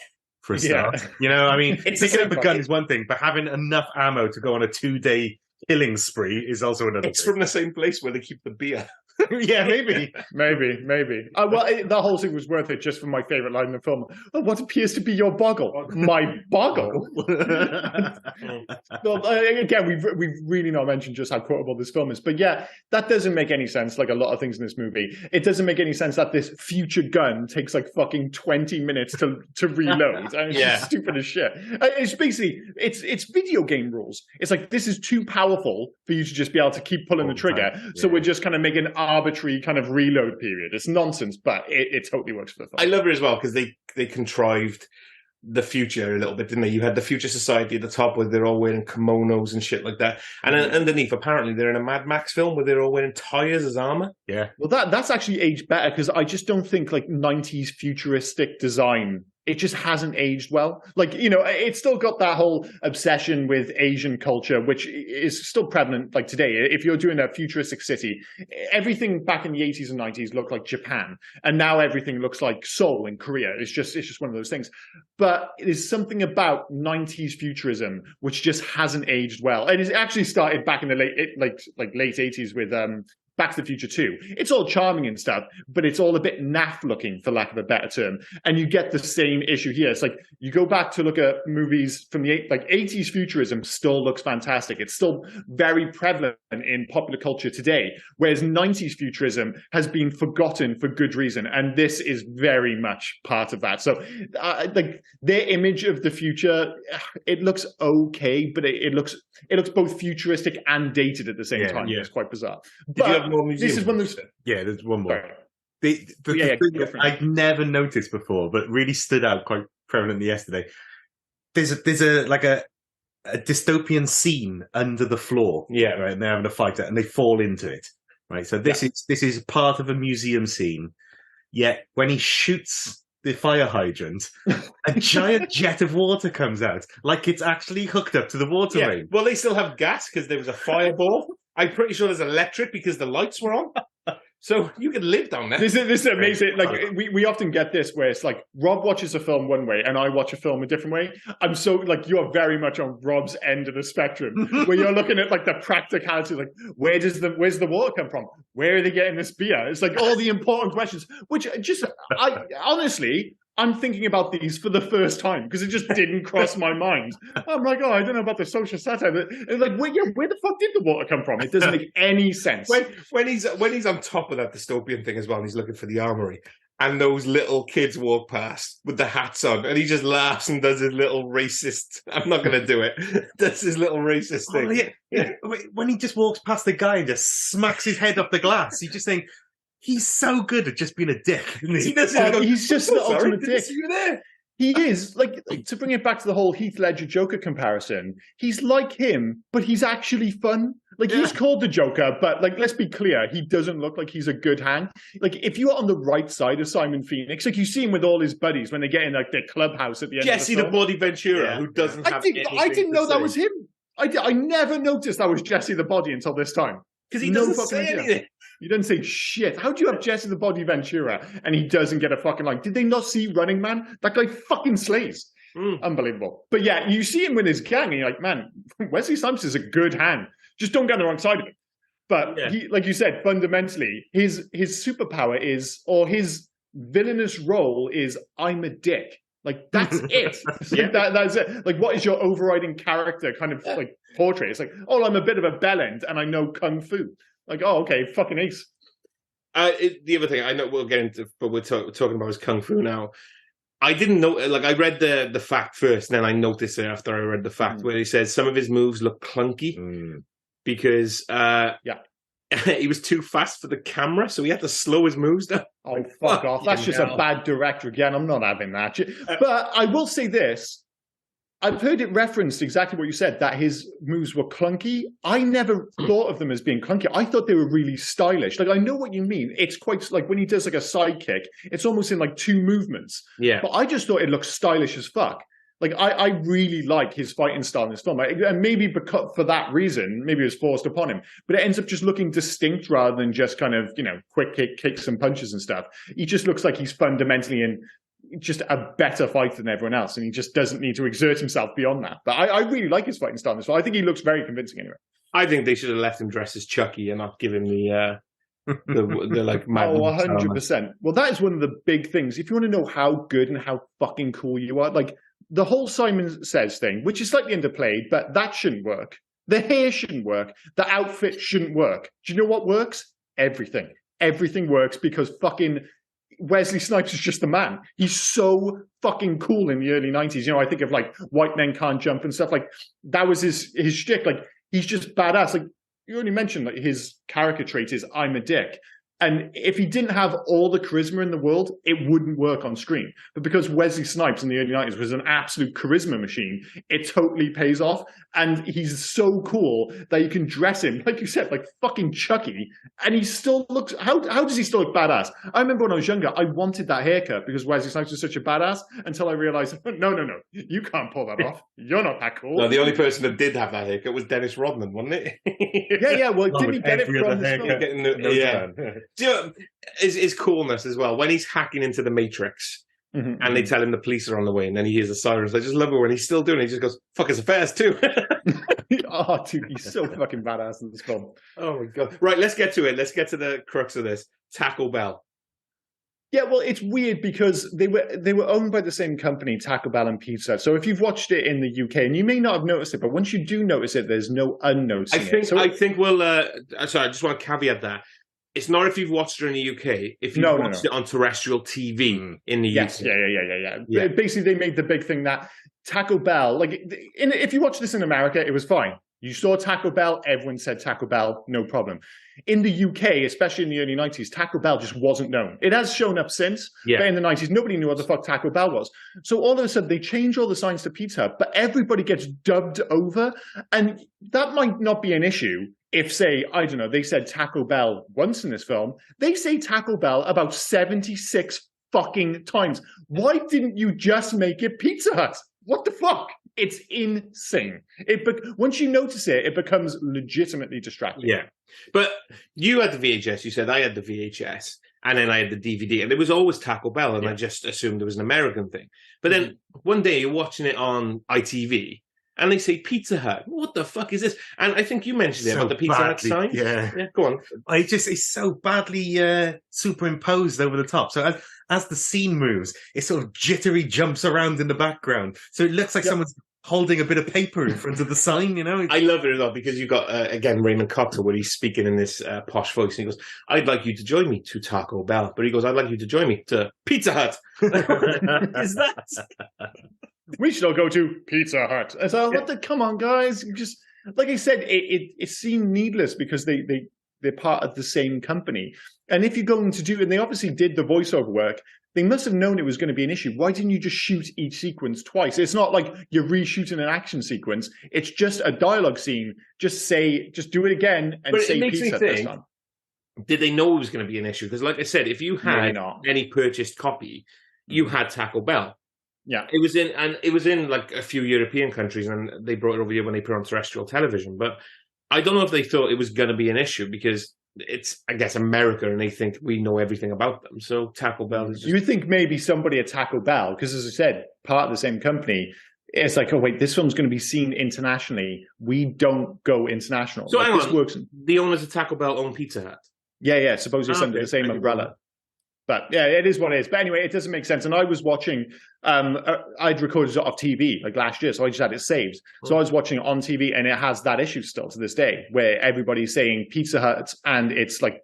For a start, you know, I mean, picking up a gun is one thing, but having enough ammo to go on a 2-day killing spree is also another. It's from the same place where they keep the beer. Yeah, maybe. Well, the whole thing was worth it just for my favorite line in the film. Oh, what appears to be your boggle? My boggle? Well, again, we've really not mentioned just how quotable this film is. But yeah, that doesn't make any sense, like a lot of things in this movie. It doesn't make any sense that this future gun takes like fucking 20 minutes to reload. And it's just stupid as shit. It's basically, it's video game rules. It's like, this is too powerful for you to just be able to keep pulling the trigger. Yeah. So we're just kind of making arbitrary kind of reload period. It's nonsense, but it totally works for the film. I love it as well because they contrived the future a little bit, didn't they? You had the Future Society at the top where they're all wearing kimonos and shit like that. And then underneath, apparently, they're in a Mad Max film where they're all wearing tires as armor. Yeah. Well, that's actually aged better because I just don't think like 90s futuristic design, it just hasn't aged well. Like, you know, it's still got that whole obsession with Asian culture, which is still prevalent like today. If you're doing a futuristic city, everything back in the 80s and 90s looked like Japan. And now everything looks like Seoul in Korea. It's just one of those things. But there's something about 90s futurism which just hasn't aged well. And it actually started back in the late 80s with Back to the Future 2. It's all charming and stuff, but it's all a bit naff looking, for lack of a better term. And you get the same issue here. It's like you go back to look at movies from the 80s futurism still looks fantastic. It's still very prevalent in popular culture today, whereas 90s futurism has been forgotten for good reason. And this is very much part of that. So like their image of the future, it looks okay, but it looks both futuristic and dated at the same time. Yeah. It's quite bizarre. Did you have more museums? This is one of those. Yeah, there's one more. The thing that I'd never noticed before, but really stood out quite prevalently yesterday. There's a dystopian scene under the floor. Yeah, right. And they're having a fight, and they fall into it. Right. So this is part of a museum scene. Yet when he shoots the fire hydrant, a giant jet of water comes out, like it's actually hooked up to the water main. Well, they still have gas because there was a fireball. I'm pretty sure there's electric because the lights were on. So you can live down there. This is amazing. Like we often get this where it's like Rob watches a film one way and I watch a film a different way. I'm so like you are very much on Rob's end of the spectrum where you're looking at like the practicality, like where's the water come from? Where are they getting this beer? It's like all the important questions, which just honestly. I'm thinking about these for the first time because it just didn't cross my mind. I'm like, oh, I don't know about the social satire. Like, where the fuck did the water come from? It doesn't make any sense. When he's on top of that dystopian thing as well, and he's looking for the armory, and those little kids walk past with the hats on, and he just laughs and does his little racist. I'm not going to do it. Does his little racist thing. Oh, yeah. When he just walks past the guy and just smacks his head off the glass, he's just saying. He's so good at just being a dick. He's just the ultimate dick. He is, like, to bring it back to the whole Heath Ledger Joker comparison, he's like him, but he's actually fun. Like, he's called the Joker, but, like, let's be clear, he doesn't look like he's a good hang. Like, if you're on the right side of Simon Phoenix, like, you see him with all his buddies when they get in, like, their clubhouse at the end Jesse of the the Body Ventura, who doesn't have I didn't know that was him. I never noticed that was Jesse the Body until this time. Because he doesn't say anything. You don't say shit. How do you have Jesse the Body Ventura and he doesn't get a fucking line? Did they not see Running Man? That guy fucking slays. Unbelievable. But yeah, you see him with his gang and you're like, man, Wesley Snipes is a good hand. Just don't get on the wrong side of it. But he, like you said, fundamentally, his superpower is, or his villainous role is, I'm a dick. Like, that's it. That's it. Like, what is your overriding character kind of like portrait? It's like, oh, I'm a bit of a bellend and I know Kung Fu. Like, oh, okay, fucking ace. The other thing I know we'll get into, but we're talking about is Kung Fu now. I didn't know, like, I read the fact first, and then I noticed it after I read the fact where he says some of his moves look clunky because he was too fast for the camera, so he had to slow his moves down. Oh, fuck off. That's just a bad director again. I'm not having that. But I will say this. I've heard it referenced exactly what you said, that his moves were clunky. I never thought of them as being clunky. I thought they were really stylish. Like, I know what you mean. It's quite like when he does like a side kick, it's almost in like two movements. Yeah. But I just thought it looked stylish as fuck. Like, I really like his fighting style in this film. And maybe because for that reason, maybe it was forced upon him. But it ends up just looking distinct rather than just kind of, you know, quick kicks and punches and stuff. He just looks like he's fundamentally in just a better fighter than everyone else, and he just doesn't need to exert himself beyond that. But I really like his fighting style as well. I think he looks very convincing anyway. I think they should have left him dressed as Chucky and not give him the like mad. Oh, 100%. Well, that is one of the big things. If you want to know how good and how fucking cool you are, like the whole Simon Says thing, which is slightly underplayed, but that shouldn't work. The hair shouldn't work. The outfit shouldn't work. Do you know what works? Everything. Everything works because fucking Wesley Snipes is just the man. He's so fucking cool in the early 90s. You know, I think of like White Men Can't Jump and stuff. Like that was his shtick. Like he's just badass. Like you already mentioned that his character trait is I'm a dick. And if he didn't have all the charisma in the world, it wouldn't work on screen. But because Wesley Snipes in the early 90s was an absolute charisma machine, it totally pays off. And he's so cool that you can dress him, like you said, like fucking Chucky. And he still looks, how does he still look badass? I remember when I was younger, I wanted that haircut because Wesley Snipes was such a badass until I realized, no, you can't pull that off. You're not that cool. No, the only person that did have that haircut was Dennis Rodman, wasn't it? yeah. Well, didn't he get it from this film? Yeah. Do you know, his coolness as well, when he's hacking into the Matrix and they tell him the police are on the way and then he hears the sirens. I just love it when he's still doing it. He just goes, fuck his affairs too. Oh, dude, he's so fucking badass in this film. Oh my God. Right, let's get to it. Let's get to the crux of this. Taco Bell. Yeah, well, it's weird because they were owned by the same company, Taco Bell and Pizza Hut. So if you've watched it in the UK, and you may not have noticed it, but once you do notice it, there's no unnoticing it. I think we'll... sorry, I just want to caveat that. It's not if you've watched it in the UK. If you've watched it on terrestrial TV in the UK. Yeah. Basically, they made the big thing that Taco Bell, like, if you watch this in America, it was fine. You saw Taco Bell, everyone said Taco Bell, no problem. In the UK, especially in the early 90s, Taco Bell just wasn't known. It has shown up since, but in the 90s, nobody knew what the fuck Taco Bell was. So all of a sudden, they change all the signs to Pizza Hut, but everybody gets dubbed over. And that might not be an issue if, say, I don't know, they said Taco Bell once in this film. They say Taco Bell about 76 fucking times. Why didn't you just make it Pizza Hut? What the fuck? It's insane. Once you notice it, it becomes legitimately distracting. Yeah. But you had the VHS, you said I had the VHS, and then I had the DVD, and it was always Taco Bell, and I just assumed it was an American thing. But then one day you're watching it on ITV, and they say Pizza Hut. What the fuck is this? And I think you mentioned it about the Pizza Hut sign. Yeah, go on. It's so badly superimposed over the top. So as the scene moves, it sort of jittery jumps around in the background. So it looks like someone's holding a bit of paper in front of the sign, you know? I love it as well because you've got, again, Raymond Cotter, where he's speaking in this posh voice. And he goes, I'd like you to join me to Taco Bell. But he goes, I'd like you to join me to Pizza Hut. Is that? We should all go to Pizza Hut. So, come on, guys. Just, like I said, it seemed needless because they're part of the same company. And if you're going to do, and they obviously did the voiceover work, they must have known it was going to be an issue. Why didn't you just shoot each sequence twice? It's not like you're reshooting an action sequence. It's just a dialogue scene. Just do it again and say Pizza this time. Did they know it was going to be an issue? Because like I said, if you had any purchased copy, you had Taco Bell. Yeah. It was in like a few European countries, and they brought it over here when they put it on terrestrial television. But I don't know if they thought it was going to be an issue because it's, I guess, America, and they think we know everything about them. So Taco Bell is just... You would think maybe somebody at Taco Bell, because as I said, part of the same company, it's like, oh wait, this film's going to be seen internationally. We don't go international. So hang on, this works. The owners of Taco Bell own Pizza Hut? Yeah, supposedly it's under the same umbrella. But yeah, it is what it is. But anyway, it doesn't make sense. And I was watching, I'd recorded it off TV like last year, so I just had it saved. So I was watching it on TV, and it has that issue still to this day, where everybody's saying Pizza Hut, and it's like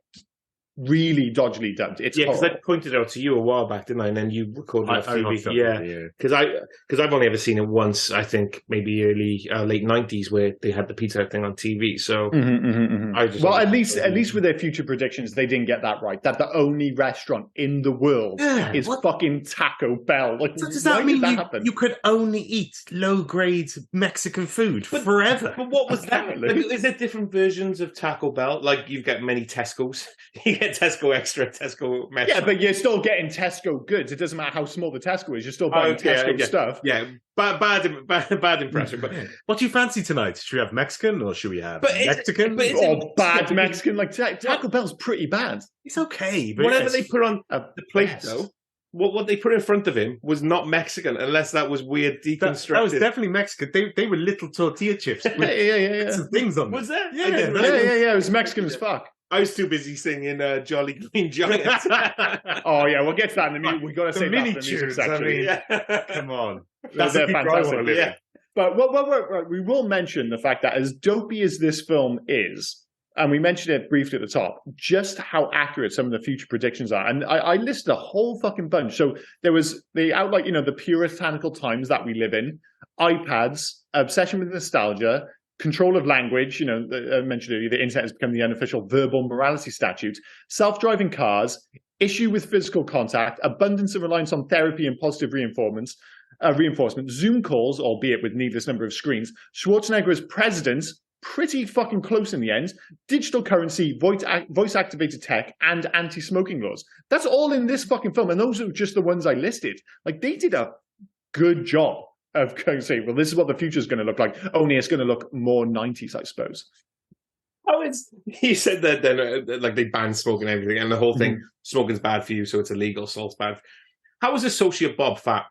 really dodgily dubbed. It's because I pointed out to you a while back, didn't I? And then you recorded it off TV. Because I've only ever seen it once. I think maybe late 90s, where they had the Pizza Hut thing on TV. So at least with their future predictions, they didn't get that right. That the only restaurant in the world is fucking Taco Bell. Like, so does that mean you could only eat low grade Mexican food forever? But what was that? Like, is there different versions of Taco Bell? Like you've got many Tesco's. You get Tesco Extra, Tesco Metro. Yeah, but you're still getting Tesco goods. It doesn't matter how small the Tesco is. You're still buying Tesco stuff. Yeah, bad impression. But what do you fancy tonight? Should we have Mexican or should we have Mexican? Or bad Mexican? Like Taco Bell's pretty bad. It's okay. But whatever they put on the plate, though, what they put in front of him was not Mexican, unless that was weird deconstructed. That was definitely Mexican. They were little tortilla chips with some things on them. Was that? Yeah. It was Mexican as fuck. I was too busy singing Jolly Green Giant. Oh yeah, we'll get to that in a minute. We've got to say mini that for the music section. Come on, that's fantastic. Yeah. But we will mention the fact that as dopey as this film is, and we mentioned it briefly at the top, just how accurate some of the future predictions are. And I listed a whole fucking bunch. So they outlined, the puritanical times that we live in, iPads, obsession with nostalgia, control of language, I mentioned earlier, the internet has become the unofficial verbal morality statute, self-driving cars, issue with physical contact, abundance of reliance on therapy and positive reinforcement, Zoom calls, albeit with needless number of screens, Schwarzenegger as president, pretty fucking close in the end, digital currency, voice-activated tech, and anti-smoking laws. That's all in this fucking film, and those are just the ones I listed. Like, they did a good job of saying, well, this is what the future is going to look like, only it's going to look more 90s, I suppose. Oh, he said that then, like, they banned smoking and everything, and the whole thing, smoking's bad for you, so it's illegal, salt's bad. How is Associate Bob fat?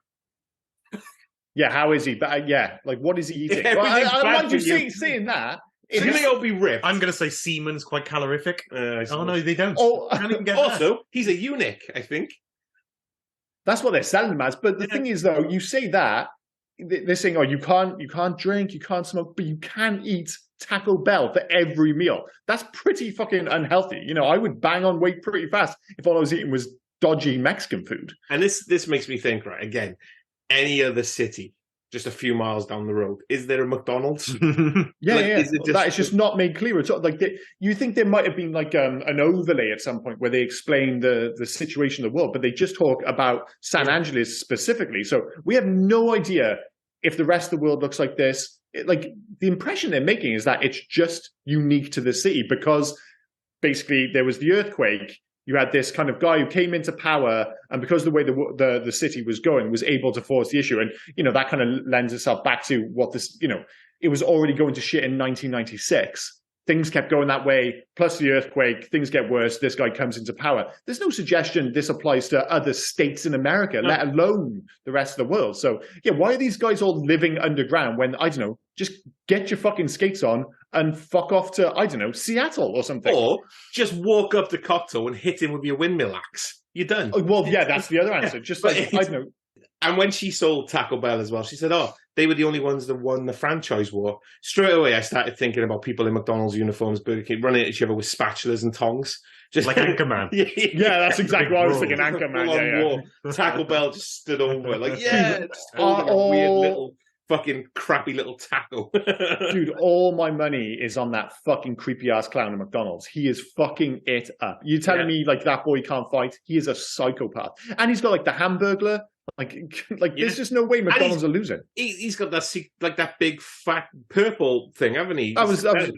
Yeah, how is he? But yeah, like, what is he eating? Well, I mind you saying that. Can they all be ripped? I'm going to say semen's quite calorific. Oh, no, they don't. Can't even get also, he's a eunuch, I think. That's what they're selling him as. But the thing is, though, you say that, they're saying, oh, you can't drink, you can't smoke, but you can eat Taco Bell for every meal. That's pretty fucking unhealthy. I would bang on weight pretty fast if all I was eating was dodgy Mexican food. And this makes me think, right, again, any other city just a few miles down the road, is there a McDonald's? Yeah. That is just not made clear at all. Like, you think there might have been like an overlay at some point where they explain the situation of the world, but they just talk about San Angeles specifically. So we have no idea if the rest of the world looks like this. Like, the impression they're making is that it's just unique to the city because basically there was the earthquake. You had this kind of guy who came into power, and because the way the city was going, was able to force the issue. And, that kind of lends itself back to what this, it was already going to shit in 1996. Things kept going that way, plus the earthquake, things get worse, this guy comes into power. There's no suggestion this applies to other states in America, let alone the rest of the world. So, yeah, why are these guys all living underground when, I don't know, just get your fucking skates on and fuck off to, I don't know, Seattle or something? Or just walk up to Cocteau and hit him with your windmill axe. You're done. Oh, well, yeah, that's the other answer. Just like, I don't know. And when she sold Taco Bell as well, she said, oh, they were the only ones that won the franchise war. Straight away, I started thinking about people in McDonald's uniforms, Burger King, running at each other with spatulas and tongs. Just like Anchorman. Yeah, that's exactly what I was thinking, Anchorman. Yeah. Taco Bell just stood over, like, just holding a weird little fucking crappy little taco. Dude, all my money is on that fucking creepy ass clown at McDonald's. He is fucking it up. You telling me like that boy can't fight? He is a psychopath. And he's got like the Hamburglar. Like there's just no way McDonald's are losing. He's got that like that big fat purple thing, haven't he?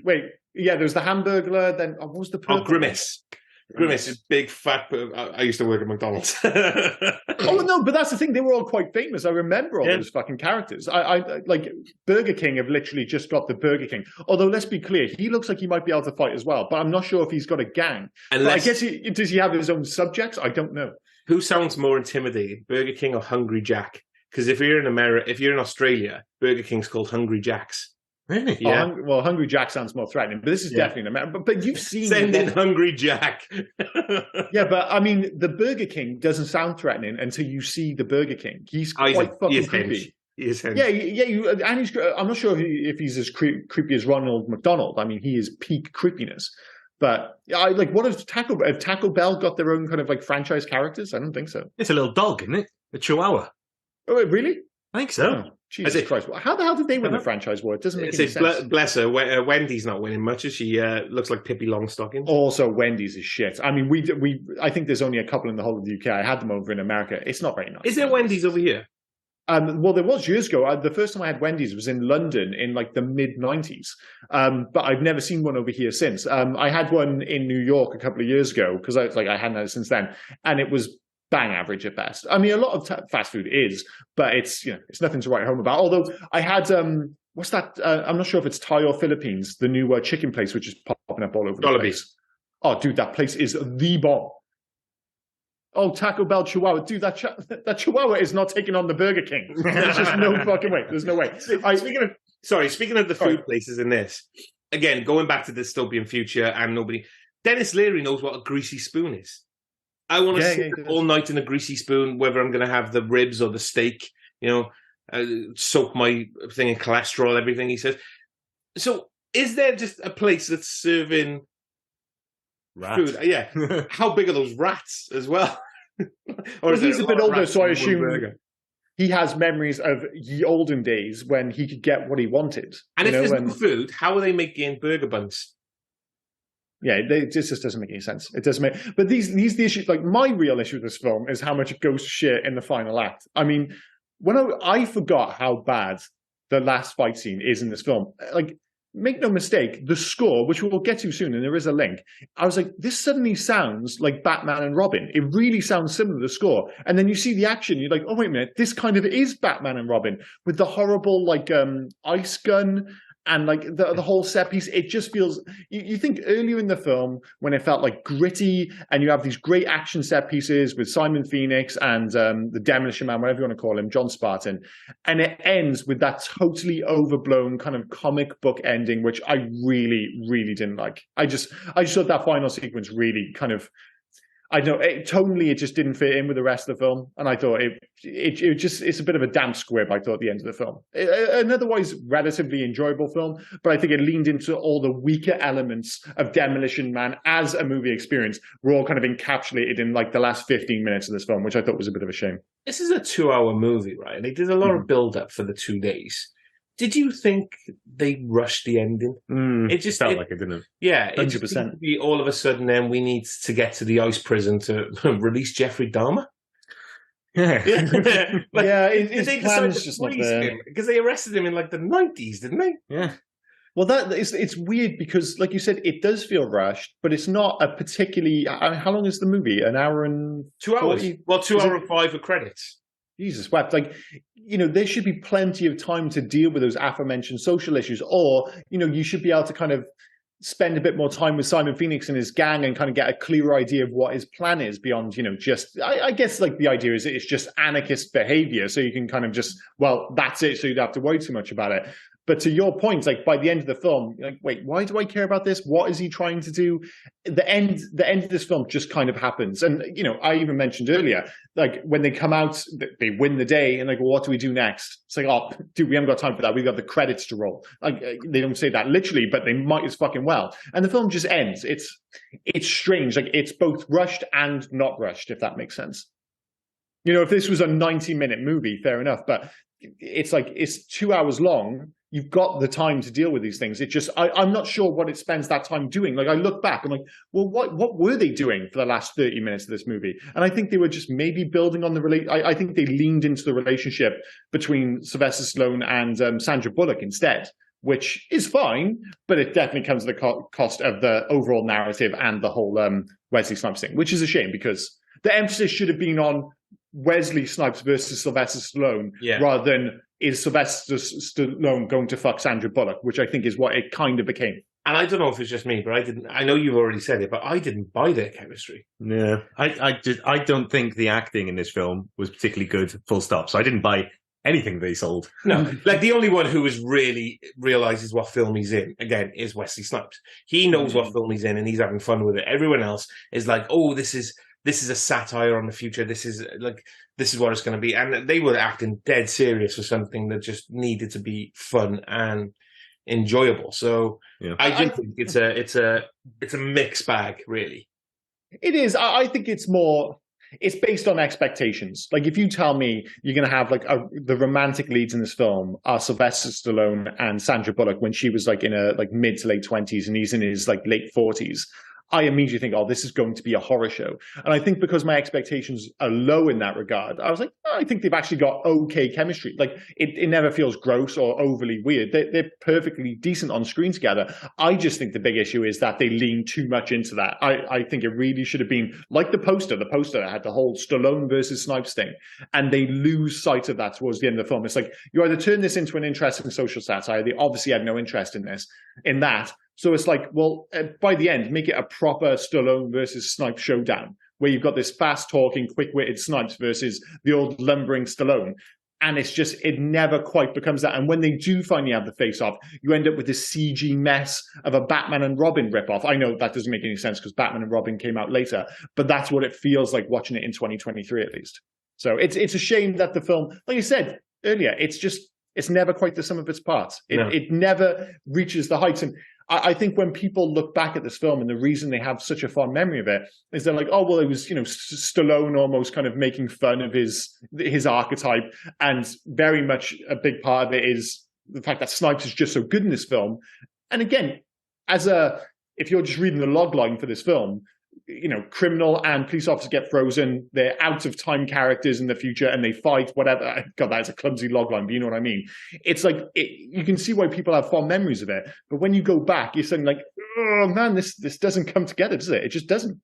Wait, yeah, there was the Hamburglar. Then what was the purple? Oh, Grimace. Grimace is big fat. I used to work at McDonald's. Oh no, but that's the thing. They were all quite famous. I remember all those fucking characters. I like Burger King have literally just got the Burger King. Although let's be clear, he looks like he might be able to fight as well. But I'm not sure if he's got a gang. I guess does he have his own subjects? I don't know. Who sounds more intimidating, Burger King or Hungry Jack? Because if you're in Australia, Burger King's called Hungry Jack's. Really? Yeah. Well, Hungry Jack sounds more threatening, but this is definitely in America. But you've seen send in Hungry Jack. Yeah, but I mean, the Burger King doesn't sound threatening until you see the Burger King. He's quite fucking creepy. And I'm not sure if he's as creepy as Ronald McDonald. I mean, he is peak creepiness. But what have Taco Bell got their own kind of like franchise characters? I don't think so. It's a little dog, isn't it? A Chihuahua. Oh, really? I think so. Oh, Jesus Christ! How the hell did they win the franchise war? It doesn't make any sense. Bless her. Wendy's not winning much, as she looks like Pippi Longstocking. Also, Wendy's is shit. I mean, I think there's only a couple in the whole of the UK. I had them over in America. It's not very nice. Is there Wendy's over here? Well, there was years ago. The first time I had Wendy's was in London in like the mid-90s. But I've never seen one over here since. I had one in New York a couple of years ago because I hadn't had it since then. And it was bang average at best. I mean, a lot of fast food is, but it's nothing to write home about. Although I had, what's that? I'm not sure if it's Thai or Philippines, the new chicken place, which is popping up all over the place. Oh, dude, that place is the bomb. Oh, Taco Bell Chihuahua. Dude, that Chihuahua is not taking on the Burger King. There's just no fucking way. There's no way. Speaking of the food places in this, again, going back to the dystopian future and Dennis Leary knows what a greasy spoon is. I want to sit all night in a greasy spoon, whether I'm going to have the ribs or the steak, soak my thing in cholesterol, everything, he says. So is there just a place that's serving food? Yeah. How big are those rats as well? Or he's a bit older, so I assume he has memories of ye olden days when he could get what he wanted. And if there's no food, how are they making burger buns? Yeah, it just doesn't make any sense. It doesn't make. But these the issues. Like, my real issue with this film is how much it goes to shit in the final act. I mean, when I forgot how bad the last fight scene is in this film. Like, make no mistake, the score, which we'll get to soon, and there is a link, I was like, this suddenly sounds like Batman and Robin. It really sounds similar to the score. And then you see the action, you're like, oh, wait a minute, this kind of is Batman and Robin with the horrible, like, ice gun and, like, the whole set piece. It just feels, you think earlier in the film, when it felt, like, gritty, and you have these great action set pieces with Simon Phoenix and the Demolition Man, whatever you want to call him, John Spartan, and it ends with that totally overblown kind of comic book ending, which I really, really didn't like. I just thought that final sequence really kind of, I don't know, tonally it just didn't fit in with the rest of the film, and I thought it's a bit of a damp squib, I thought, at the end of the film. An otherwise relatively enjoyable film, but I think it leaned into all the weaker elements of Demolition Man as a movie experience were all kind of encapsulated in, like, the last 15 minutes of this film, which I thought was a bit of a shame. This is a 2-hour movie, right? And they did a lot of build-up for the 2 days. Did you think they rushed the ending? It just felt like it, didn't it? Yeah, 100%. All of a sudden, then we need to get to the ice prison to release Jeffrey Dahmer. Yeah, like, yeah. His plan's just not there, because they arrested him in, like, the 90s, didn't they? Yeah. Well, it's weird because, like you said, it does feel rushed, but it's not a particularly. How long is the movie? An hour and 2 hours. 40? Well, 2 hours and 5 of credits. Jesus wept. Like, there should be plenty of time to deal with those aforementioned social issues, or, you should be able to kind of spend a bit more time with Simon Phoenix and his gang and kind of get a clearer idea of what his plan is beyond, just, I guess, like, the idea is it's just anarchist behavior. So you can kind of just, well, that's it. So you don't have to worry too much about it. But to your point, like, by the end of the film, you're like, wait, why do I care about this? What is he trying to do? The end of this film just kind of happens. And, I even mentioned earlier, like, when they come out, they win the day, and like, well, what do we do next? It's like, oh, dude, we haven't got time for that. We've got the credits to roll. Like, they don't say that literally, but they might as fucking well. And the film just ends. It's strange. Like, it's both rushed and not rushed, if that makes sense. If this was a 90-minute movie, fair enough. But it's like, it's 2 hours long. You've got the time to deal with these things. It just, I'm not sure what it spends that time doing. Like, I look back, I'm like, well, what were they doing for the last 30 minutes of this movie? And I think they were just maybe building on I think they leaned into the relationship between Sylvester Stallone and Sandra Bullock instead, which is fine, but it definitely comes at the cost of the overall narrative and the whole Wesley Snipes thing, which is a shame because the emphasis should have been on Wesley Snipes versus Sylvester Stallone rather than is Sylvester Stallone going to fuck Sandra Bullock, which I think is what it kind of became. And I don't know if it's just me, but I know you've already said it, but I didn't buy their chemistry. Yeah. I don't think the acting in this film was particularly good, full stop. So I didn't buy anything they sold. No, like, the only one who is really realizes what film he's in, again, is Wesley Snipes. He knows what film he's in and he's having fun with it. Everyone else is like, oh, this is a satire on the future. This is what it's going to be. And they were acting dead serious for something that just needed to be fun and enjoyable. So yeah. I just think it's a mixed bag, really. It is. I think it's based on expectations. Like, if you tell me you're going to have like the romantic leads in this film are Sylvester Stallone and Sandra Bullock when she was like in her like mid to late 20s and he's in his like late 40s, I immediately think, oh, this is going to be a horror show. And I think because my expectations are low in that regard, I was like, oh, I think they've actually got okay chemistry. Like, it never feels gross or overly weird. They're perfectly decent on screen together. I just think the big issue is that they lean too much into that. I think it really should have been like the poster that had the whole Stallone versus Snipes thing. And they lose sight of that towards the end of the film. It's like, you either turn this into an interesting social satire. They obviously had no interest in that. So it's like, well, by the end, make it a proper Stallone versus Snipes showdown, where you've got this fast-talking, quick-witted Snipes versus the old lumbering Stallone. And it's just, it never quite becomes that. And when they do finally have the face-off, you end up with this CG mess of a Batman and Robin ripoff. I know that doesn't make any sense because Batman and Robin came out later, but that's what it feels like watching it in 2023 at least. So it's a shame that the film, like you said earlier, it's never quite the sum of its parts. It never reaches the heights. And I think when people look back at this film, and the reason they have such a fond memory of it is they're like, oh, well, it was, Stallone almost kind of making fun of his archetype, and very much a big part of it is the fact that Snipes is just so good in this film. And again, if you're just reading the log line for this film, criminal and police officer get frozen. They're out of time characters in the future, and they fight. Whatever. God, that's a clumsy logline, but you know what I mean. It's like you can see why people have fond memories of it, but when you go back, you're saying like, oh man, this doesn't come together, does it? It just doesn't.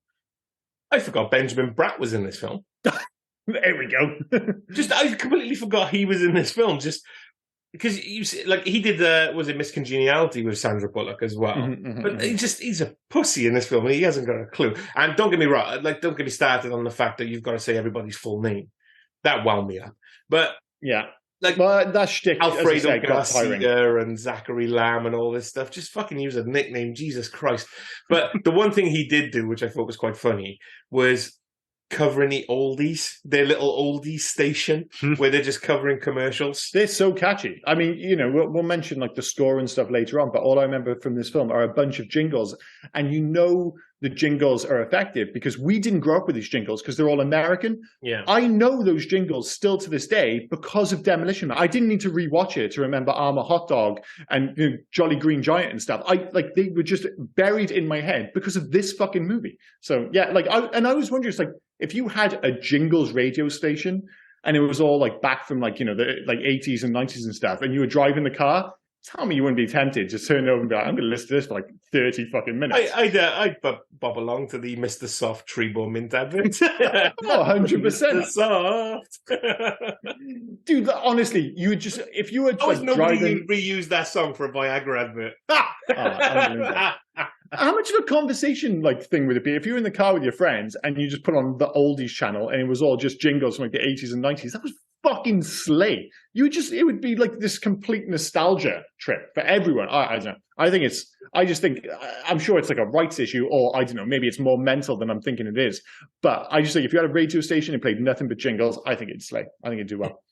I forgot Benjamin Bratt was in this film. There we go. I completely forgot he was in this film. Just because you see, like he did was it Miss Congeniality with Sandra Bullock as well. But he's a pussy in this film. He hasn't got a clue. And don't get me wrong, don't get me started on the fact that you've got to say everybody's full name. That wound me up. But yeah, that shtick, Alfredo Garcia and Zachary Lamb and all this stuff. Just fucking use a nickname, Jesus Christ. But the one thing he did do, which I thought was quite funny, was covering the oldies, their little oldies station, where they're just covering commercials. They're so catchy. I mean, we'll mention like the score and stuff later on, but all I remember from this film are a bunch of jingles, and the jingles are effective because we didn't grow up with these jingles because they're all American. Yeah, I know those jingles still to this day because of Demolition Man. I didn't need to rewatch it to remember Armour Hot Dog and Jolly Green Giant and stuff. They were just buried in my head because of this fucking movie. So yeah, I was wondering, it's like, if you had a jingles radio station and it was all like back from the 80s and 90s and stuff, and you were driving the car, tell me you wouldn't be tempted to turn over and be like, I'm going to listen to this for like 30 fucking minutes. I'd bob along to the Mr. Soft Treebor Mint advert. 100%. Soft. Dude, honestly, you would just, if you were nobody reused that song for a Viagra advert. How much of a conversation thing would it be if you were in the car with your friends and you just put on the oldies channel and it was all just jingles from like the 80s and 90s? That was fucking slay. It would be like this complete nostalgia trip for everyone. I don't know. I'm sure it's like a rights issue, or I don't know, maybe it's more mental than I'm thinking it is. But I just think if you had a radio station and played nothing but jingles, I think it'd slay. I think it'd do well.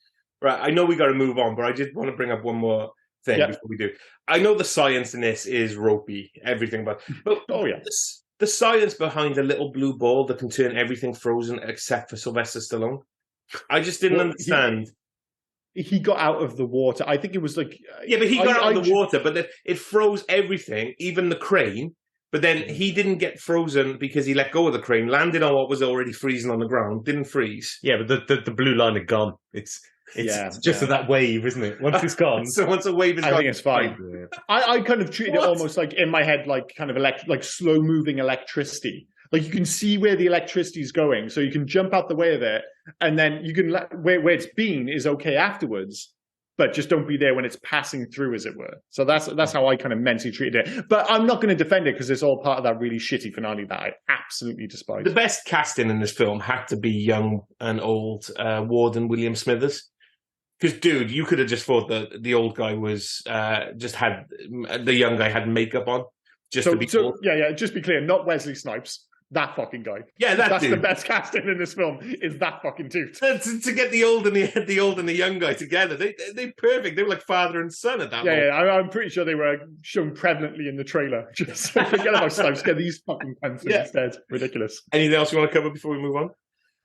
Right. I know we got to move on, but I did want to bring up one more thing before we do. I know the science in this is ropey, everything, but oh yeah, the science behind a little blue ball that can turn everything frozen except for Sylvester Stallone, I just didn't understand. He got out of the water. I think it was like but he got out of the water, but then it froze everything, even the crane. But then he didn't get frozen because he let go of the crane, landed on what was already freezing on the ground, didn't freeze. Yeah, but the blue line had gone. It's just that wave, isn't it? Once it's gone. So once a wave is gone, I think it's fine. I kind of treated it almost like in my head, like kind of like slow moving electricity. Like you can see where the electricity is going, so you can jump out the way of it, and then you can where it's been is okay afterwards, but just don't be there when it's passing through, as it were. So that's how I kind of mentally treated it. But I'm not going to defend it because it's all part of that really shitty finale that I absolutely despise. The best casting in this film had to be young and old Ward and William Smithers. Because, dude, you could have just thought that the old guy was the young guy had makekeup on to be cool. Yeah. Just be clear, not Wesley Snipes. That fucking guy. Yeah, that's dude. The best casting in this film. Is that fucking dude? To get the old and the young guy together, they're perfect. They were like father and son at that moment. Yeah. I'm pretty sure they were shown prevalently in the trailer. Just forget about Snipes. Get these fucking pants instead. Ridiculous. Anything else you want to cover before we move on?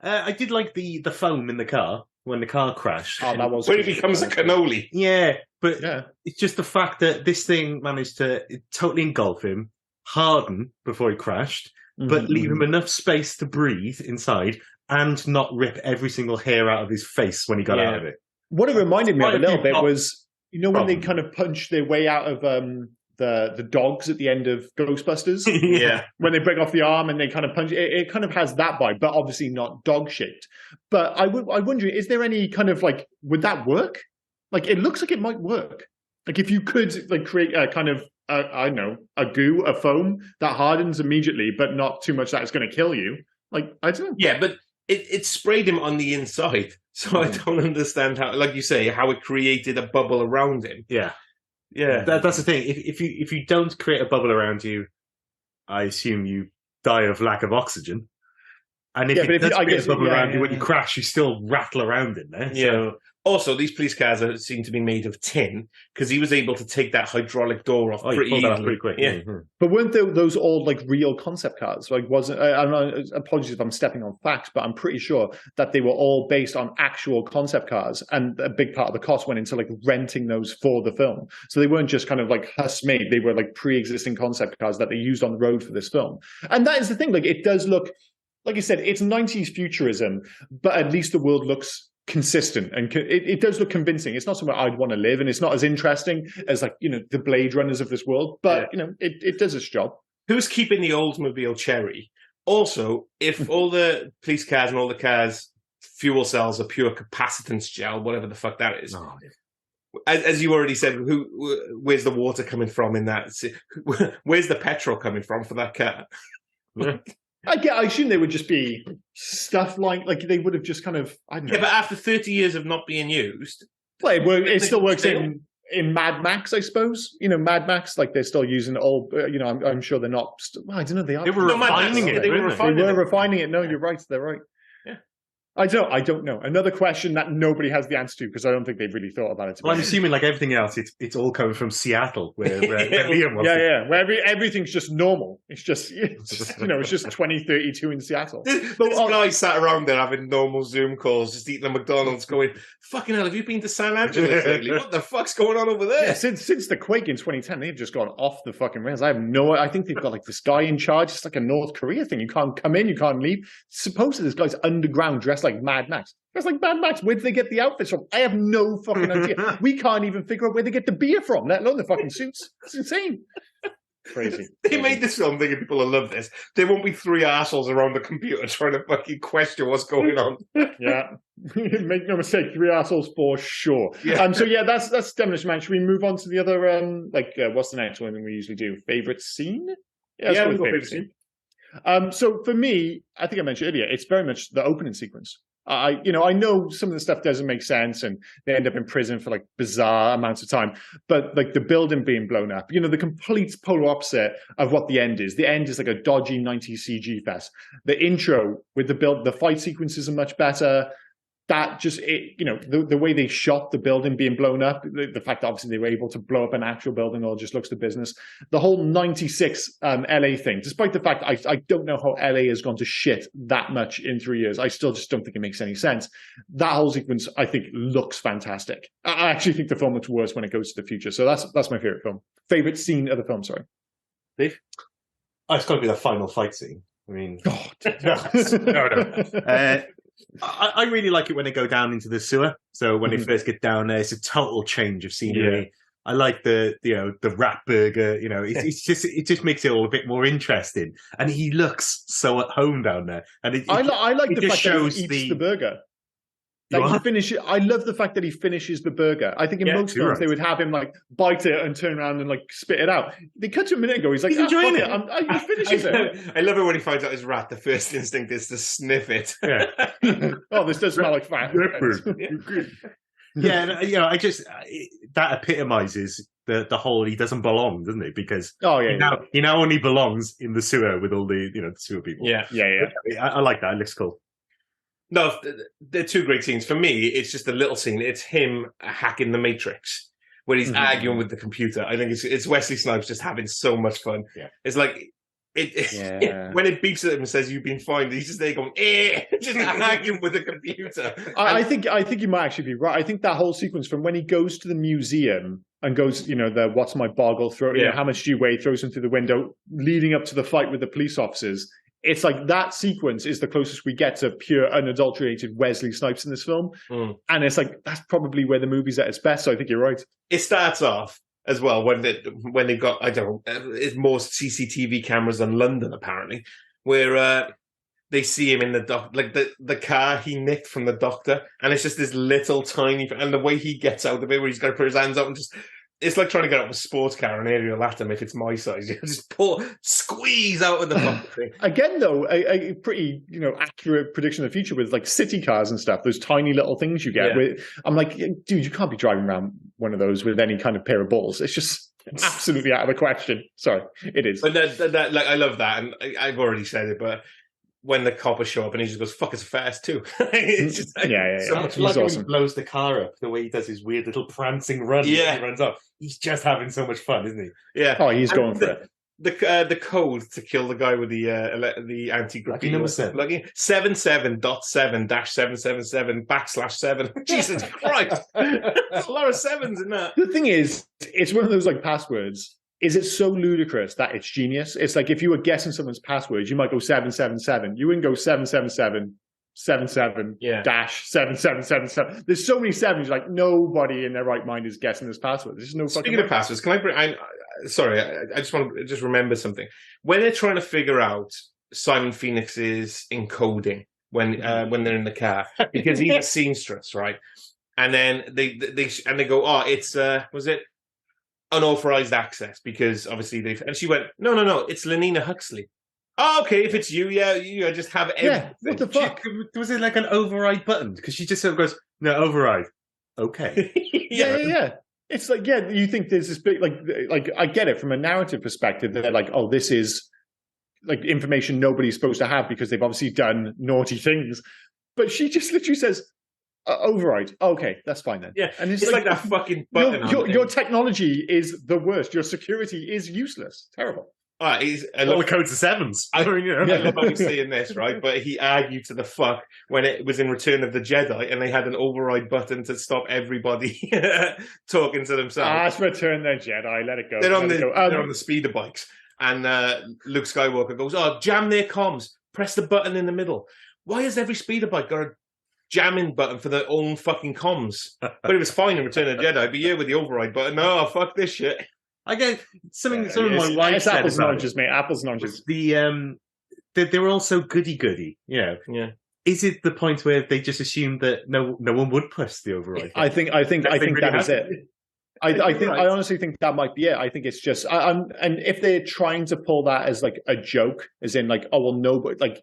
I did like the foam in the car when the car crashed. Oh, that was when it becomes a cannoli. Yeah, but it's just the fact that this thing managed to totally engulf him, harden before he crashed, but leave him enough space to breathe inside and not rip every single hair out of his face when he got out of it. What it reminded me of a little bit was, when they kind of punched their way out of the dogs at the end of Ghostbusters. Yeah. When they break off the arm and they kind of punch it kind of has that vibe, but obviously not dog shaped. But I'm wondering, is there any kind of would that work? It looks like it might work. If you could create a kind of I don't know, a goo, a foam that hardens immediately, but not too much that it's going to kill you. I don't know. Yeah, but it sprayed him on the inside. So I don't understand how, like you say, how it created a bubble around him. Yeah. Yeah. That's the thing. If you don't create a bubble around you, I assume you die of lack of oxygen. And if it does create a bubble around you when you crash, you still rattle around in there. Yeah. So Also, these police cars seem to be made of tin because he was able to take that hydraulic door off pretty easily. Pretty quick. Yeah. But weren't those all like real concept cars? Like, wasn't I don't know? Apologies if I'm stepping on facts, but I'm pretty sure that they were all based on actual concept cars, and a big part of the cost went into like renting those for the film. So they weren't just kind of like Huss made; they were like pre-existing concept cars that they used on the road for this film. And that is the thing; like, it does look, like I said, it's 90s futurism, but at least the world looks consistent, and it does look convincing. It's not somewhere I'd want to live, and it's not as interesting as, like, you know, the Blade Runners of this world, but you know, it does its job. Who's keeping the Oldsmobile Cherry? Also, if all the police cars and all the cars' fuel cells are pure capacitance gel, whatever the fuck that is, as you already said, where's the water coming from in that? Where's the petrol coming from for that car? I assume they would just be stuff like they would have just kind of, I don't know. Yeah, but after 30 years of not being used, well, it still works in Mad Max, I suppose. You know, Mad Max, like, they're still using old. You know, I'm sure they're not. Well, I don't know. They are. They were refining it. They were refining it. No, you're right. They're right. I don't know. Another question that nobody has the answer to, because I don't think they've really thought about it. Well, I'm assuming, like everything else, it's all coming from Seattle, where Liam was. Where everything's just normal. It's just you know, it's just 2032 in Seattle. This guy sat around there having normal Zoom calls, just eating a McDonald's, going, "Fucking hell, have you been to San Angeles lately? What the fuck's going on over there?" Yeah, since the quake in 2010, they've just gone off the fucking rails. I think they've got like this guy in charge. It's like a North Korea thing. You can't come in, you can't leave. Supposedly this guy's underground, dressed like Mad Max. It's like Mad Max. Where do they get the outfits from? I have no fucking idea. We can't even figure out where they get the beer from, let alone the fucking suits. It's insane. Crazy. They made this film thinking people will love this. There won't be three assholes around the computer trying to fucking question what's going on. Yeah. Make no mistake, three assholes for sure. Yeah. So yeah, that's Demolition Man. Should we move on to the other what's the next one we usually do? Favorite scene? Yeah, we've got favorite scene. So for me, I think I mentioned earlier, it's very much the opening sequence. I know some of the stuff doesn't make sense, and they end up in prison for like bizarre amounts of time. But like the building being blown up, you know, the complete polar opposite of what the end is. The end is like a dodgy 90s CG fest. The intro with the fight sequences are much better. That just, the way they shot the building being blown up, the fact that obviously they were able to blow up an actual building or just looks to business. The whole 96 LA thing, despite the fact I don't know how LA has gone to shit that much in 3 years, I still just don't think it makes any sense. That whole sequence, I think, looks fantastic. I actually think the film looks worse when it goes to the future. So that's my favorite film. Favorite scene of the film, sorry. Dave? Oh, it's got to be the final fight scene. I mean, God. No. I really like it when they go down into the sewer. So when they first get down there, it's a total change of scenery. Yeah. I like the rat burger. You know, it just makes it all a bit more interesting. And he looks so at home down there. And I like the fact that he eats the burger. I love the fact that he finishes the burger. I think in most films they would have him like bite it and turn around and like spit it out. They cut to a minute ago. He's like, he's enjoying it. He finishes it. I love it when he finds out his rat. The first instinct is to sniff it. Yeah. Oh, this does smell like fat. Yeah, you know, that epitomizes the whole he doesn't belong, doesn't it? Because he now only belongs in the sewer with all the the sewer people. Yeah. I like that. It looks cool. No, they're two great scenes. For me, it's just a little scene. It's him hacking the Matrix, where he's arguing with the computer. I think it's Wesley Snipes just having so much fun. Yeah. It's like when it beeps at him and says you've been fined, he's just there going, just arguing with the computer. I think you might actually be right. I think that whole sequence from when he goes to the museum and goes, the what's my boggle throw, how much do you weigh, throws him through the window, leading up to the fight with the police officers. It's like that sequence is the closest we get to pure unadulterated Wesley Snipes in this film. And it's like, that's probably where the movie's at its best. So I think you're right. It starts off as well when they've got, it's more CCTV cameras than London, apparently, where they see him in the car he nicked from the doctor. And it's just this little tiny, and the way he gets out of it, where he's got to put his hands up and just, it's like trying to get out of a sports car and aerial atom if it's my size. You just squeeze out of the fucking thing. Again, though, a pretty accurate prediction of the future with like city cars and stuff. Those tiny little things you get. Yeah. I'm like, dude, you can't be driving around one of those with any kind of pair of balls. It's just absolutely out of the question. Sorry, it is. But I love that, and I've already said it, but when the coppers show up and he just goes, "Fuck, it's a fast too." It's just like, so I much like He's when awesome. he blows the car up, the way he does his weird little prancing run. Yeah. He runs off. He's just having so much fun, isn't he? Yeah. Oh, he's going And for it. the code to kill the guy with the anti-graffiti Lucky number 7. Lucky 77.7-777/7. Jesus Christ. There's a lot of sevens in that. The thing is, it's one of those like passwords. Is it so ludicrous that it's genius? It's like if you were guessing someone's password, you might go 777. You wouldn't go 777/77 Yeah. dash 7777. There's so many sevens. Like nobody in their right mind is guessing this password. There's no Speaking fucking of passwords, can I bring? Sorry, I just want to remember something. When they're trying to figure out Simon Phoenix's encoding when they're in the car, because he's a seamstress, right? And then they go, "Oh, it's was it unauthorized access?" Because obviously they've. And she went, "No, it's Lenina Huxley." Oh, okay, if it's you, you just have everything. Yeah, what the fuck? Was it like an override button? Because she just sort of goes, "No, override." Okay. Yeah. It's like, yeah, you think there's this big, like I get it from a narrative perspective. They're like, oh, this is like information nobody's supposed to have because they've obviously done naughty things. But she just literally says, override. Okay, that's fine then. Yeah, and it's like that fucking button. Your technology is the worst. Your security is useless. Terrible. All the codes are 7s. I love how he's saying this, right? But he argued to the fuck when it was in Return of the Jedi and they had an override button to stop everybody talking to themselves. It's Return the Jedi. Let it go. They're on the speeder bikes. And Luke Skywalker goes, "Oh, jam their comms. Press the button in the middle." Why has every speeder bike got a jamming button for their own fucking comms? But it was fine in Return of the Jedi. But yeah, with the override button, no, fuck this shit. I get something my wife said apples and about oranges, mate. Apples and oranges. They were all so goody. Yeah. Is it the point where they just assumed that no one would press the override? I think that is it. I honestly think that might be it. I think it's just, and if they're trying to pull that as like a joke, as in like, oh well, nobody, like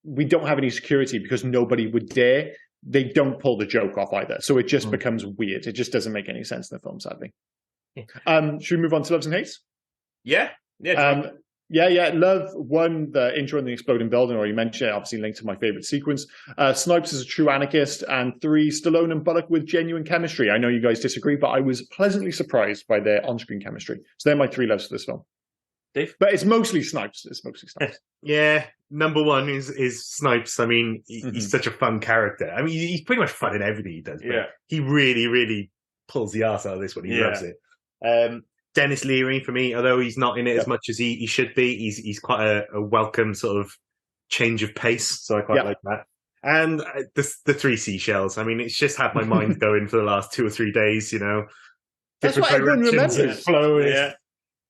we don't have any security because nobody would dare. They don't pull the joke off either, so it just becomes weird. It just doesn't make any sense in the film, sadly. Should we move on to Loves and Hates? Yeah. Love one, the intro in the exploding building, or you mentioned it, obviously linked to my favorite sequence. Snipes is a true anarchist, and 3, Stallone and Bullock with genuine chemistry. I know you guys disagree, but I was pleasantly surprised by their on-screen chemistry. So they're my 3 loves for this film. Dave? But it's mostly Snipes. Yeah, number 1 is Snipes. I mean, he's such a fun character. I mean, he's pretty much fun in everything he does. But he really, really pulls the arse out of this one. He loves it. Dennis Leary for me, although he's not in it as much as he should be, he's quite a welcome sort of change of pace, so I quite like that. And the 3 seashells. I mean, it's just had my mind going for the last 2 or 3 days. You know, that's what everyone remembers. Flowing. Yeah.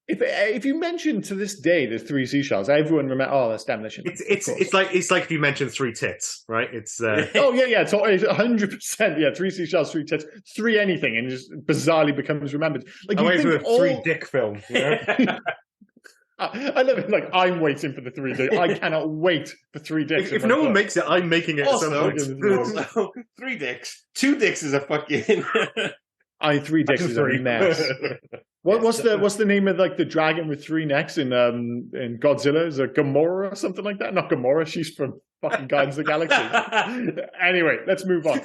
If you mention to this day there's 3 seashells, everyone remember. Oh, that's Demolition. It's like if you mention 3 tits, right? It's oh yeah, it's 100%. Yeah, 3 seashells, 3 tits, 3 anything, and just bizarrely becomes remembered. Like you think a 3 dick film. You know? I love it. Like I'm waiting for the 3 dicks. I cannot wait for 3 dicks. If no one makes it, I'm making it. Also, 3 dicks, 2 dicks is a fucking. 3 dicks is a mess. What's the name of like the dragon with 3 necks in Godzilla? Is it Gamora or something like that? Not Gamora. She's from fucking Guardians of the Galaxy. Anyway, let's move on.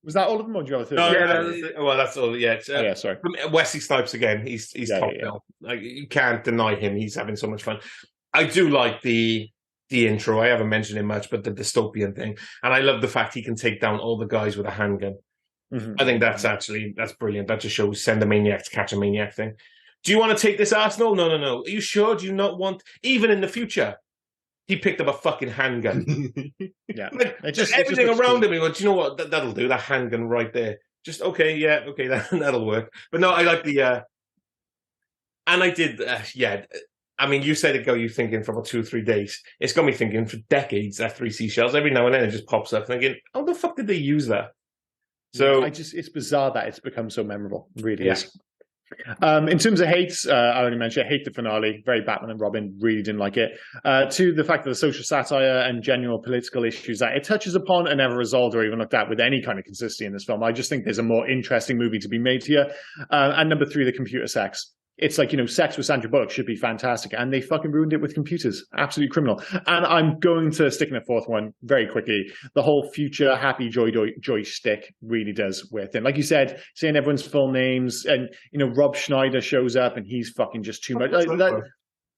Was that all of them, or do you have a third? Well, that's all. Yeah. Sorry. Wesley Snipes again. He's top bill. Like you can't deny him. He's having so much fun. I do like the intro. I haven't mentioned it much, but the dystopian thing, and I love the fact he can take down all the guys with a handgun. I think that's brilliant. That just shows send a maniac to catch a maniac thing. Do you want to take this Arsenal? No. Are you sure? Do you not want, even in the future? He picked up a fucking handgun. Like, everything around him. He went, do you know what? That'll do. That handgun right there. Just okay, that'll work. But no, I like the. And I did, I mean, you said it go. You thinking for about 2 or 3 days. It's got me thinking for decades. That 3 seashells. Every now and then it just pops up, thinking, how the fuck did they use that? So it's bizarre that it's become so memorable. It really is. In terms of hates, I already mentioned I hate the finale. Very Batman and Robin. Really didn't like it. To the fact that the social satire and general political issues that it touches upon are never resolved or even looked at with any kind of consistency in this film. I just think there's a more interesting movie to be made here. And number 3, the computer sex. It's like, Sex with Sandra Bullock should be fantastic, and they fucking ruined it with computers. Absolutely criminal. And I'm going to stick in a fourth one very quickly. The whole future happy joy stick really does wear thin. Like you said, saying everyone's full names, and Rob Schneider shows up, and he's fucking just too much.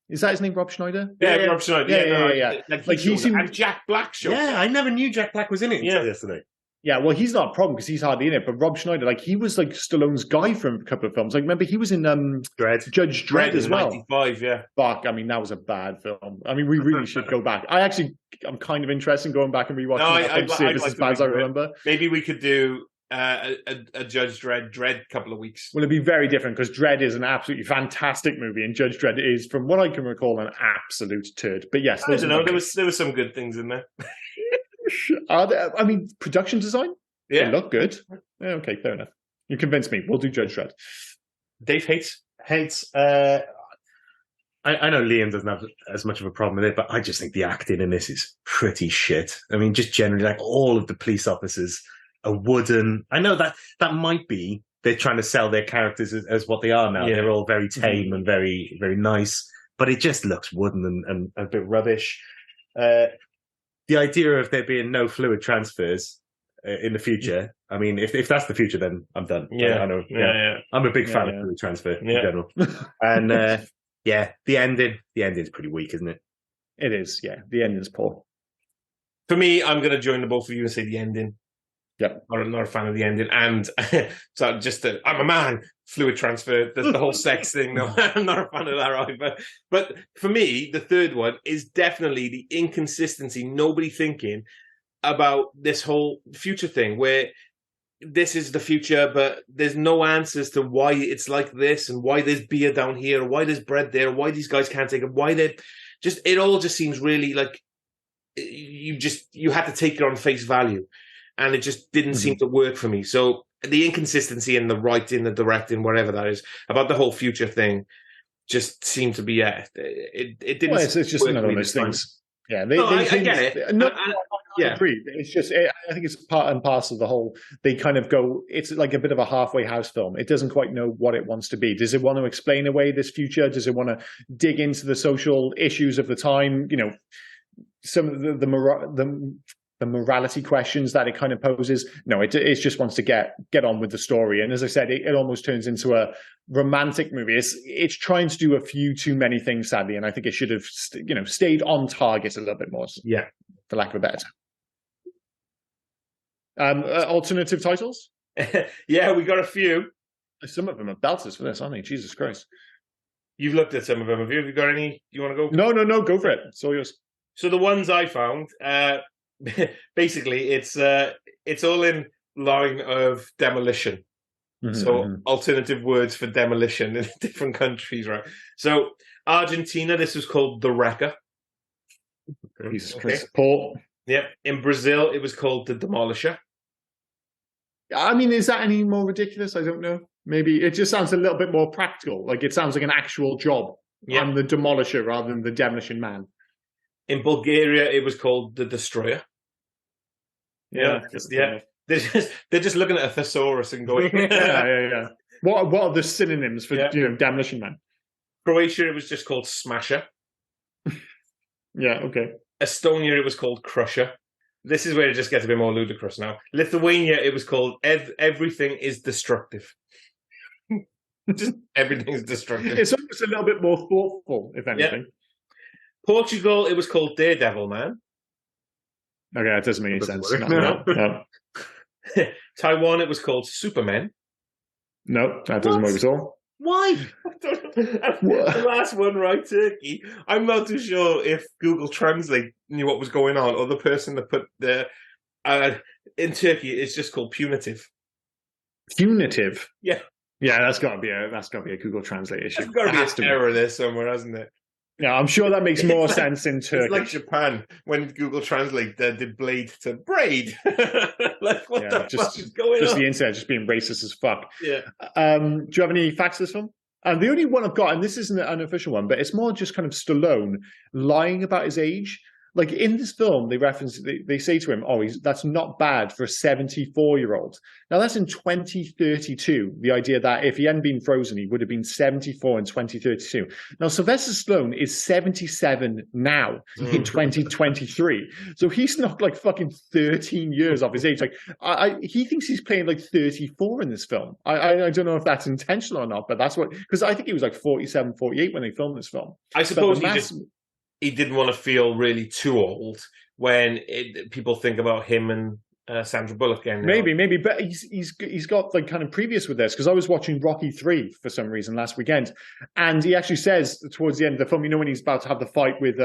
Is that his name, Rob Schneider? Yeah, Rob Schneider. Yeah. Like and Jack Black showed up. Yeah, I never knew Jack Black was in it until yesterday. Yeah, well, he's not a problem because he's hardly in it. But Rob Schneider, he was like Stallone's guy from a couple of films. Like, remember he was in Judge Dredd as well. 95, yeah. Fuck, I mean, that was a bad film. I mean, we really should go back. I'm kind of interested in going back and rewatching that film, see if it's as bad as I remember. Maybe we could do a Judge Dredd couple of weeks. Well, it'd be very different because Dredd is an absolutely fantastic movie, and Judge Dredd is, from what I can recall, an absolute turd. But yes, I don't know. There was some good things in there. Production design? Yeah. They look good. Yeah, okay, fair enough. You convinced me. We'll do Judge Dredd. Dave hates. I know Liam doesn't have as much of a problem with it, but I just think the acting in this is pretty shit. I mean, just generally, all of the police officers are wooden. I know that might be they're trying to sell their characters as what they are now. Yeah. They're all very tame and very, very nice, but it just looks wooden and a bit rubbish. The idea of there being no fluid transfers in the future, I mean, if that's the future, then I'm done. Yeah, I know. Yeah. I'm a big fan of fluid transfer in general. And the ending's pretty weak, isn't it? It is, yeah. The ending's poor. For me, I'm going to join the both of you and say the ending. Yep. I'm not a fan of the ending. And so I'm a man, fluid transfer, the whole sex thing. No, I'm not a fan of that either. But for me, the third one is definitely the inconsistency, nobody thinking about this whole future thing where this is the future, but there's no answers to why it's like this and why there's beer down here, or why there's bread there, or why these guys can't take it, why they just, it all just seems really like you had to take it on face value. And it just didn't seem to work for me. So the inconsistency in the writing, the directing, whatever that is, about the whole future thing, just seemed to be it didn't. Well, it's just another one of those things. Yeah, I get it. No, I agree. It's just I think it's part and parcel of the whole. They kind of go. It's like a bit of a halfway house film. It doesn't quite know what it wants to be. Does it want to explain away this future? Does it want to dig into the social issues of the time? Some of the morality questions that it kind of poses. No, it just wants to get on with the story. And as I said, it almost turns into a romantic movie. It's trying to do a few too many things, sadly, and I think it should have stayed on target a little bit more. Yeah, for lack of a better term. Alternative titles? Yeah, we got a few. Some of them are belters for this, aren't they? Jesus Christ. You've looked at some of them, have you? Have you got any you want to go? No, go for it. It's all yours. So the ones I found, basically, it's all in line of demolition. Mm-hmm. So alternative words for demolition in different countries, right? So Argentina, this was called the Wrecker. Jesus Christ. Paul. Yep. In Brazil, it was called the Demolisher. I mean, is that any more ridiculous? I don't know. Maybe it just sounds a little bit more practical. Like it sounds like an actual job. Yep. I'm the Demolisher rather than the Demolition Man. In Bulgaria, it was called the Destroyer. Yeah. They're just looking at a thesaurus and going. Yeah. What are the synonyms for Demolition Man? Croatia, it was just called Smasher. Yeah. Okay. Estonia, it was called Crusher. This is where it just gets a bit more ludicrous now. Lithuania, it was called Everything is Destructive. Just everything's destructive. It's almost a little bit more thoughtful, if anything. Yep. Portugal, it was called Daredevil Man. Okay, that doesn't make any sense. No. Taiwan, it was called Superman. No, that doesn't work at all. Why? The last one, right, Turkey. I'm not too sure if Google Translate knew what was going on, or the person that put the in Turkey, it's just called punitive. Punitive? Yeah. Yeah, that's got to be a Google Translate issue. There's got to be an error there somewhere, hasn't it? Yeah, I'm sure that makes more sense in Turkey. It's like Japan when Google Translate did blade to braid. Like, what the fuck is going on? Just the internet just being racist as fuck. Yeah. Do you have any facts of this film? The only one I've got, and this isn't an unofficial one, but it's more just kind of Stallone lying about his age. Like in this film, they say to him, "Oh, that's not bad for a 74-year-old." Now that's in 2032. The idea that if he hadn't been frozen, he would have been 74 in 2032. Now Sylvester Stallone is 77 now in 2023, so he's not like fucking 13 years off his age. Like he thinks he's playing like 34 in this film. I don't know if that's intentional or not, but that's what, because I think he was like 47, 48 when they filmed this film. I suppose he didn't want to feel really too old when people think about him and Sandra Bullock again. Maybe, but he's got like kind of previous with this, because I was watching Rocky 3 for some reason last weekend, and he actually says towards the end of the film, you know, when he's about to have the fight with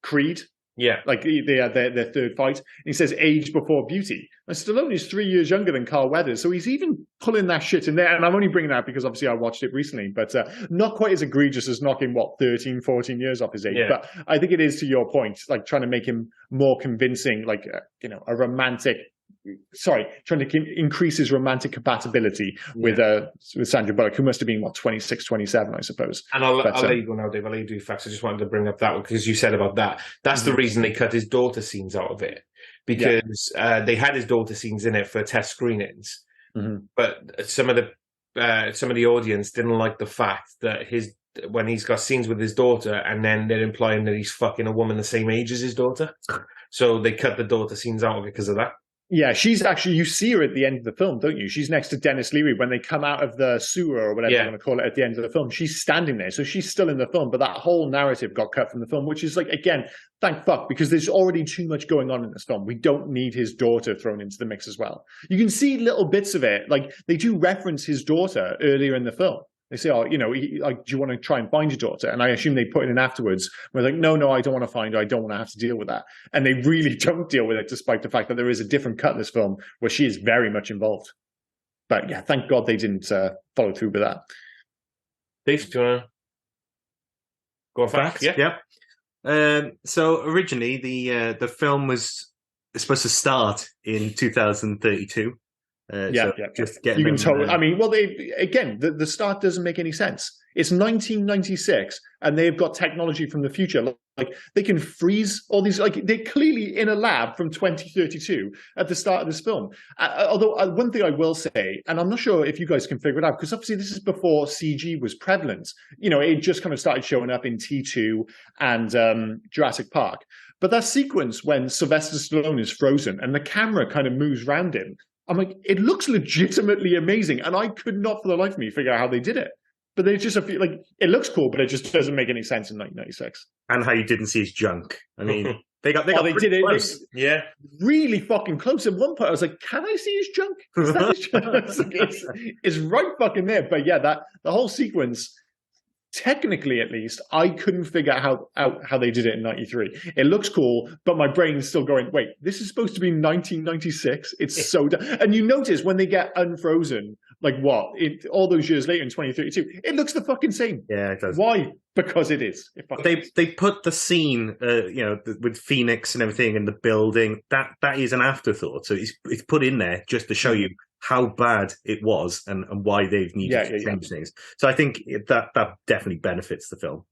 Creed. Yeah, like their third fight. And he says age before beauty. And Stallone is 3 years younger than Carl Weathers, so he's even pulling that shit in there. And I'm only bringing that because obviously I watched it recently, but not quite as egregious as knocking, 13, 14 years off his age. Yeah. But I think it is, to your point, like trying to make him more convincing, like, a romantic... trying to increase his romantic compatibility with Sandra Bullock, who must have been 26, 27, I suppose. And I'll let you go now, Dave. I'll let you do facts. I just wanted to bring up that one because you said about that. That's the reason they cut his daughter scenes out of it, because they had his daughter scenes in it for test screenings, but some of the audience didn't like the fact that when he's got scenes with his daughter, and then they're implying that he's fucking a woman the same age as his daughter, so they cut the daughter scenes out of it because of that. Yeah, she's actually, you see her at the end of the film, don't you? She's next to Dennis Leary when they come out of the sewer or whatever you want to call it at the end of the film. She's standing there. So she's still in the film, but that whole narrative got cut from the film, which is like, again, thank fuck, because there's already too much going on in this film. We don't need his daughter thrown into the mix as well. You can see little bits of it. Like they do reference his daughter earlier in the film. They say, do you want to try and find your daughter? And I assume they put it in afterwards. We're like, no, I don't want to find her. I don't want to have to deal with that. And they really don't deal with it, despite the fact that there is a different cut in this film where she is very much involved. But yeah, thank God they didn't follow through with that. Dave, do you want to go on facts? Yeah. So originally, the film was supposed to start in 2032. Just getting. You can tell. I mean, the start doesn't make any sense. It's 1996, and they've got technology from the future. Like they can freeze all these. Like they're clearly in a lab from 2032 at the start of this film. Although one thing I will say, and I'm not sure if you guys can figure it out, because obviously this is before CG was prevalent. It just kind of started showing up in T2 and Jurassic Park. But that sequence when Sylvester Stallone is frozen and the camera kind of moves around him, I'm like, it looks legitimately amazing, and I could not for the life of me figure out how they did it. But they just like, it looks cool, but it just doesn't make any sense in 1996. And how you didn't see his junk. I mean, they got did it close. Really fucking close. At one point, I was like, can I see his junk? Is that his junk? It's right fucking there. But yeah, the whole sequence, technically at least, I couldn't figure out how they did it in 93. It looks cool, but my brain's still going, wait, this is supposed to be 1996? It's so dumb. And you notice when they get unfrozen, like all those years later in 2032, it looks the fucking same. Yeah, it does. Why? Because it is. They put the scene, with Phoenix and everything in the building, that is an afterthought. So it's put in there just to show you how bad it was and why they've needed to change things. So I think that definitely benefits the film.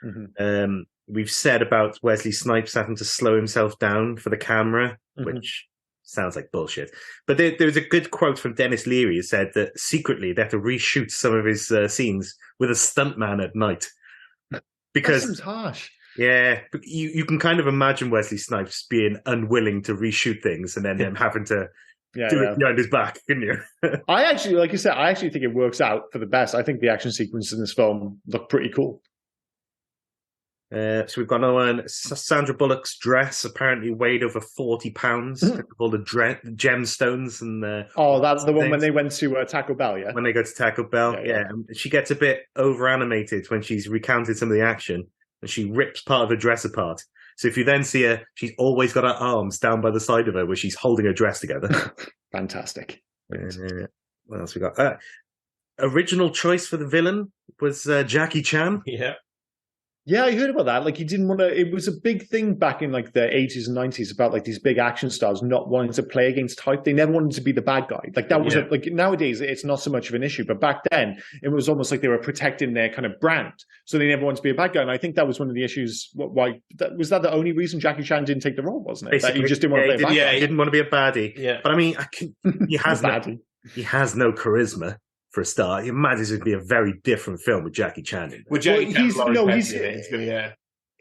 Mm-hmm. We've said about Wesley Snipes having to slow himself down for the camera, which sounds like bullshit. But there's a good quote from Dennis Leary who said that secretly they have to reshoot some of his scenes with a stuntman at night. Because that seems harsh. Yeah, you can kind of imagine Wesley Snipes being unwilling to reshoot things and then him having to do it behind his back, couldn't you? I actually, like you said, I actually think it works out for the best. I think the action sequences in this film look pretty cool. So we've got another one. Sandra Bullock's dress apparently weighed over 40 pounds. All the gemstones and that's the one when they went to Taco Bell, yeah? When they go to Taco Bell, yeah. She gets a bit over animated when she's recounted some of the action, and she rips part of her dress apart. So if you then see her, she's always got her arms down by the side of her where she's holding her dress together. Fantastic. What else we got? Original choice for the villain was Jackie Chan. Yeah. Yeah, I heard about that. Like, he didn't want to. It was a big thing back in like the 80s and 90s about like these big action stars not wanting to play against type. They never wanted to be the bad guy. Like that was like nowadays it's not so much of an issue, but back then it was almost like they were protecting their kind of brand, so they never wanted to be a bad guy. And I think that was one of the issues. Why was that the only reason Jackie Chan didn't take the role? Wasn't it? That he just didn't want to play a bad guy? He didn't want to be a baddie. Yeah, but I mean, he has no charisma. For a start, you imagine it would be a very different film with Jackie Chan in it. With Jackie Chan,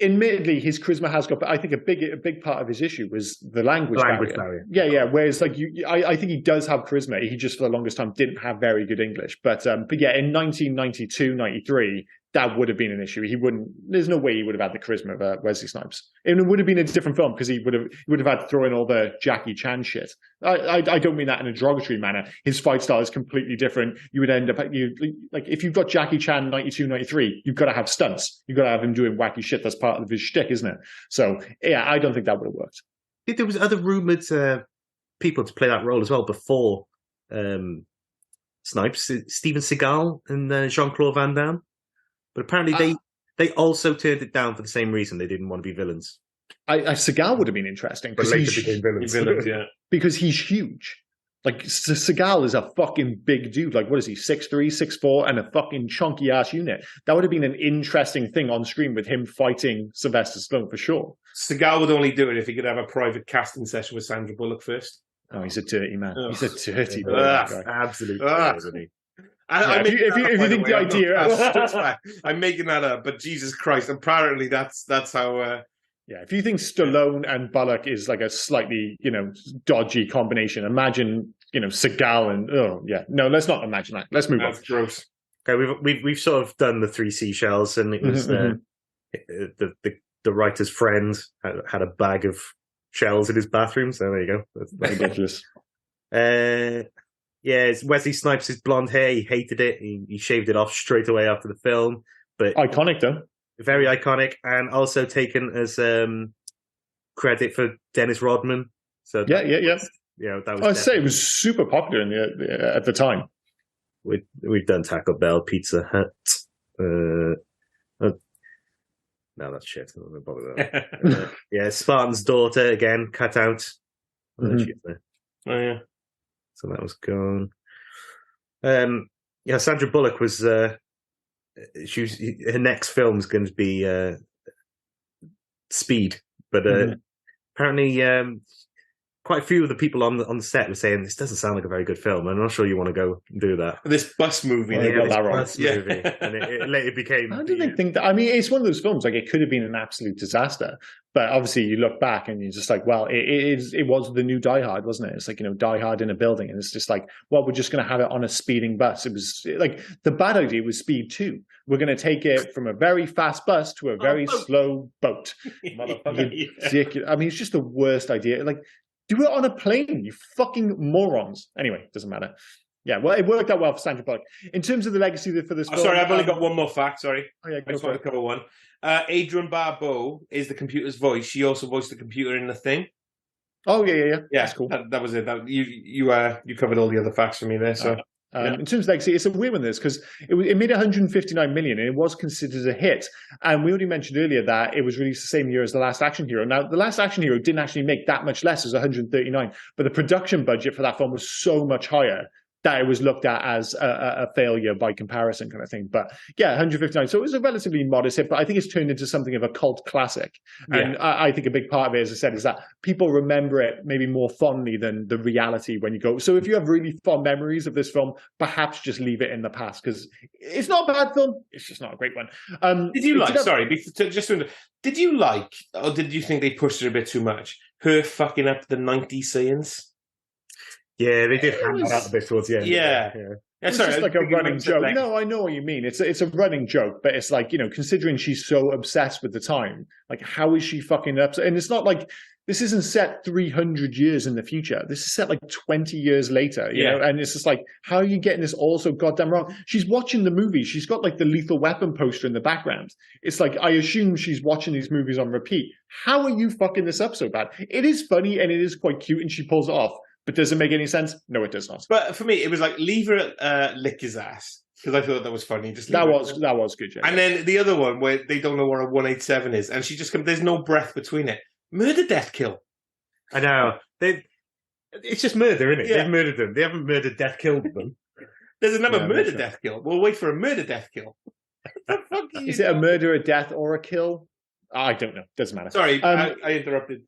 admittedly, his charisma has got, but I think a big part of his issue was the language barrier. Yeah. Whereas, like, I think he does have charisma. He just, for the longest time, didn't have very good English. But yeah, in 1992, 93, that would have been an issue. He wouldn't. There's no way he would have had the charisma of Wesley Snipes. And it would have been a different film because he would have had to throw in all the Jackie Chan shit. I don't mean that in a derogatory manner. His fight style is completely different. You would end up like if you've got Jackie Chan 92, 93, you've got to have stunts. You've got to have him doing wacky shit. That's part of his shtick, isn't it? So yeah, I don't think that would have worked. There was other rumored people to play that role as well before Snipes, Steven Seagal and Jean-Claude Van Damme. But apparently they also turned it down for the same reason. They didn't want to be villains. Seagal would have been interesting because he became villains. Yeah. Because he's huge. Like Seagal is a fucking big dude. Like, what is he? 6'3", 6'4", and a fucking chunky ass unit. That would have been an interesting thing on screen with him fighting Sylvester Stallone for sure. Seagal would only do it if he could have a private casting session with Sandra Bullock first. Oh, he's a dirty man. Ugh. He's a dirty guy. Absolutely, isn't he? If you think the idea, I'm making that up, but Jesus Christ, apparently that's how. Yeah, if you think Stallone and Bullock is like a slightly, dodgy combination, imagine, Seagal and no, let's not imagine that. Let's move on. That's gross. Okay, we've sort of done the three seashells, and it was the writer's friend had a bag of shells in his bathroom. So there you go. That's ridiculous. Yeah, Wesley Snipes' blonde hair. He hated it. He shaved it off straight away after the film. But iconic, though. Very iconic, and also taken as credit for Dennis Rodman. So yeah. That was. I'd say it was super popular at the time. We've done Taco Bell, Pizza Hut. No, that's shit. I'm not gonna bother with that. Yeah, Spartan's daughter again, cut out. Oh yeah. So that was gone. Sandra Bullock was. Her next film's going to be Speed, but apparently quite a few of the people on the set were saying this doesn't sound like a very good film. I'm not sure you want to go and do that. This bus movie, movie, and it later became. I didn't think that. I mean, it's one of those films like it could have been an absolute disaster, but obviously you look back and you're just like, well, it was the new Die Hard, wasn't it? It's like Die Hard in a building, and it's just like, well, we're just going to have it on a speeding bus. It was like the bad idea was Speed 2. We're going to take it from a very fast bus to a very slow boat. Ridiculous. I mean, it's just the worst idea. Like, do it on a plane, you fucking morons. Anyway, doesn't matter. Yeah, well, it worked out well for Sandra Bullock. In terms of the legacy for this film... Sorry, I've only got one more fact, sorry. Oh, yeah, I just want to cover one. Adrienne Barbeau is the computer's voice. She also voiced the computer in The Thing. Oh, yeah. Yeah, that's cool. That was it. You covered all the other facts for me there, so... In terms of legacy, it's a weird one, this, because it made 159 million and it was considered a hit. And we already mentioned earlier that it was released the same year as The Last Action Hero. Now, The Last Action Hero didn't actually make that much less as 139, but the production budget for that film was so much higher that it was looked at as a failure by comparison kind of thing. But yeah, 159. So it was a relatively modest hit, but I think it's turned into something of a cult classic. And I think a big part of it, as I said, is that people remember it maybe more fondly than the reality when you go. So if you have really fond memories of this film, perhaps just leave it in the past, because it's not a bad film. It's just not a great one. Did you like, did you like, or did you think they pushed it a bit too much? Her fucking up the 90s scenes? Yeah, they did hammer that a bit towards the end. Yeah. It's just like a running joke. No, I know what you mean. It's a running joke, but it's like, considering she's so obsessed with the time, like, how is she fucking upset? And it's not like, this isn't set 300 years in the future. This is set like 20 years later, you know? And it's just like, how are you getting this all so goddamn wrong? She's watching the movie. She's got like the Lethal Weapon poster in the background. It's like, I assume she's watching these movies on repeat. How are you fucking this up so bad? It is funny and it is quite cute and she pulls it off. But does it make any sense? No, it does not. But for me, it was like, leave her lick his ass. Because I thought that was funny. Just that was good, yeah. And then the other one where they don't know where a 187 is, and she just comes. There's no breath between it. Murder, death, kill. I know. It's just murder, isn't it? Yeah. They've murdered them. They haven't murdered, death, killed them. There's another murder, death, kill. We'll wait for a murder, death, kill. Is it a murder, a death, or a kill? I don't know. Doesn't matter. Sorry, I interrupted.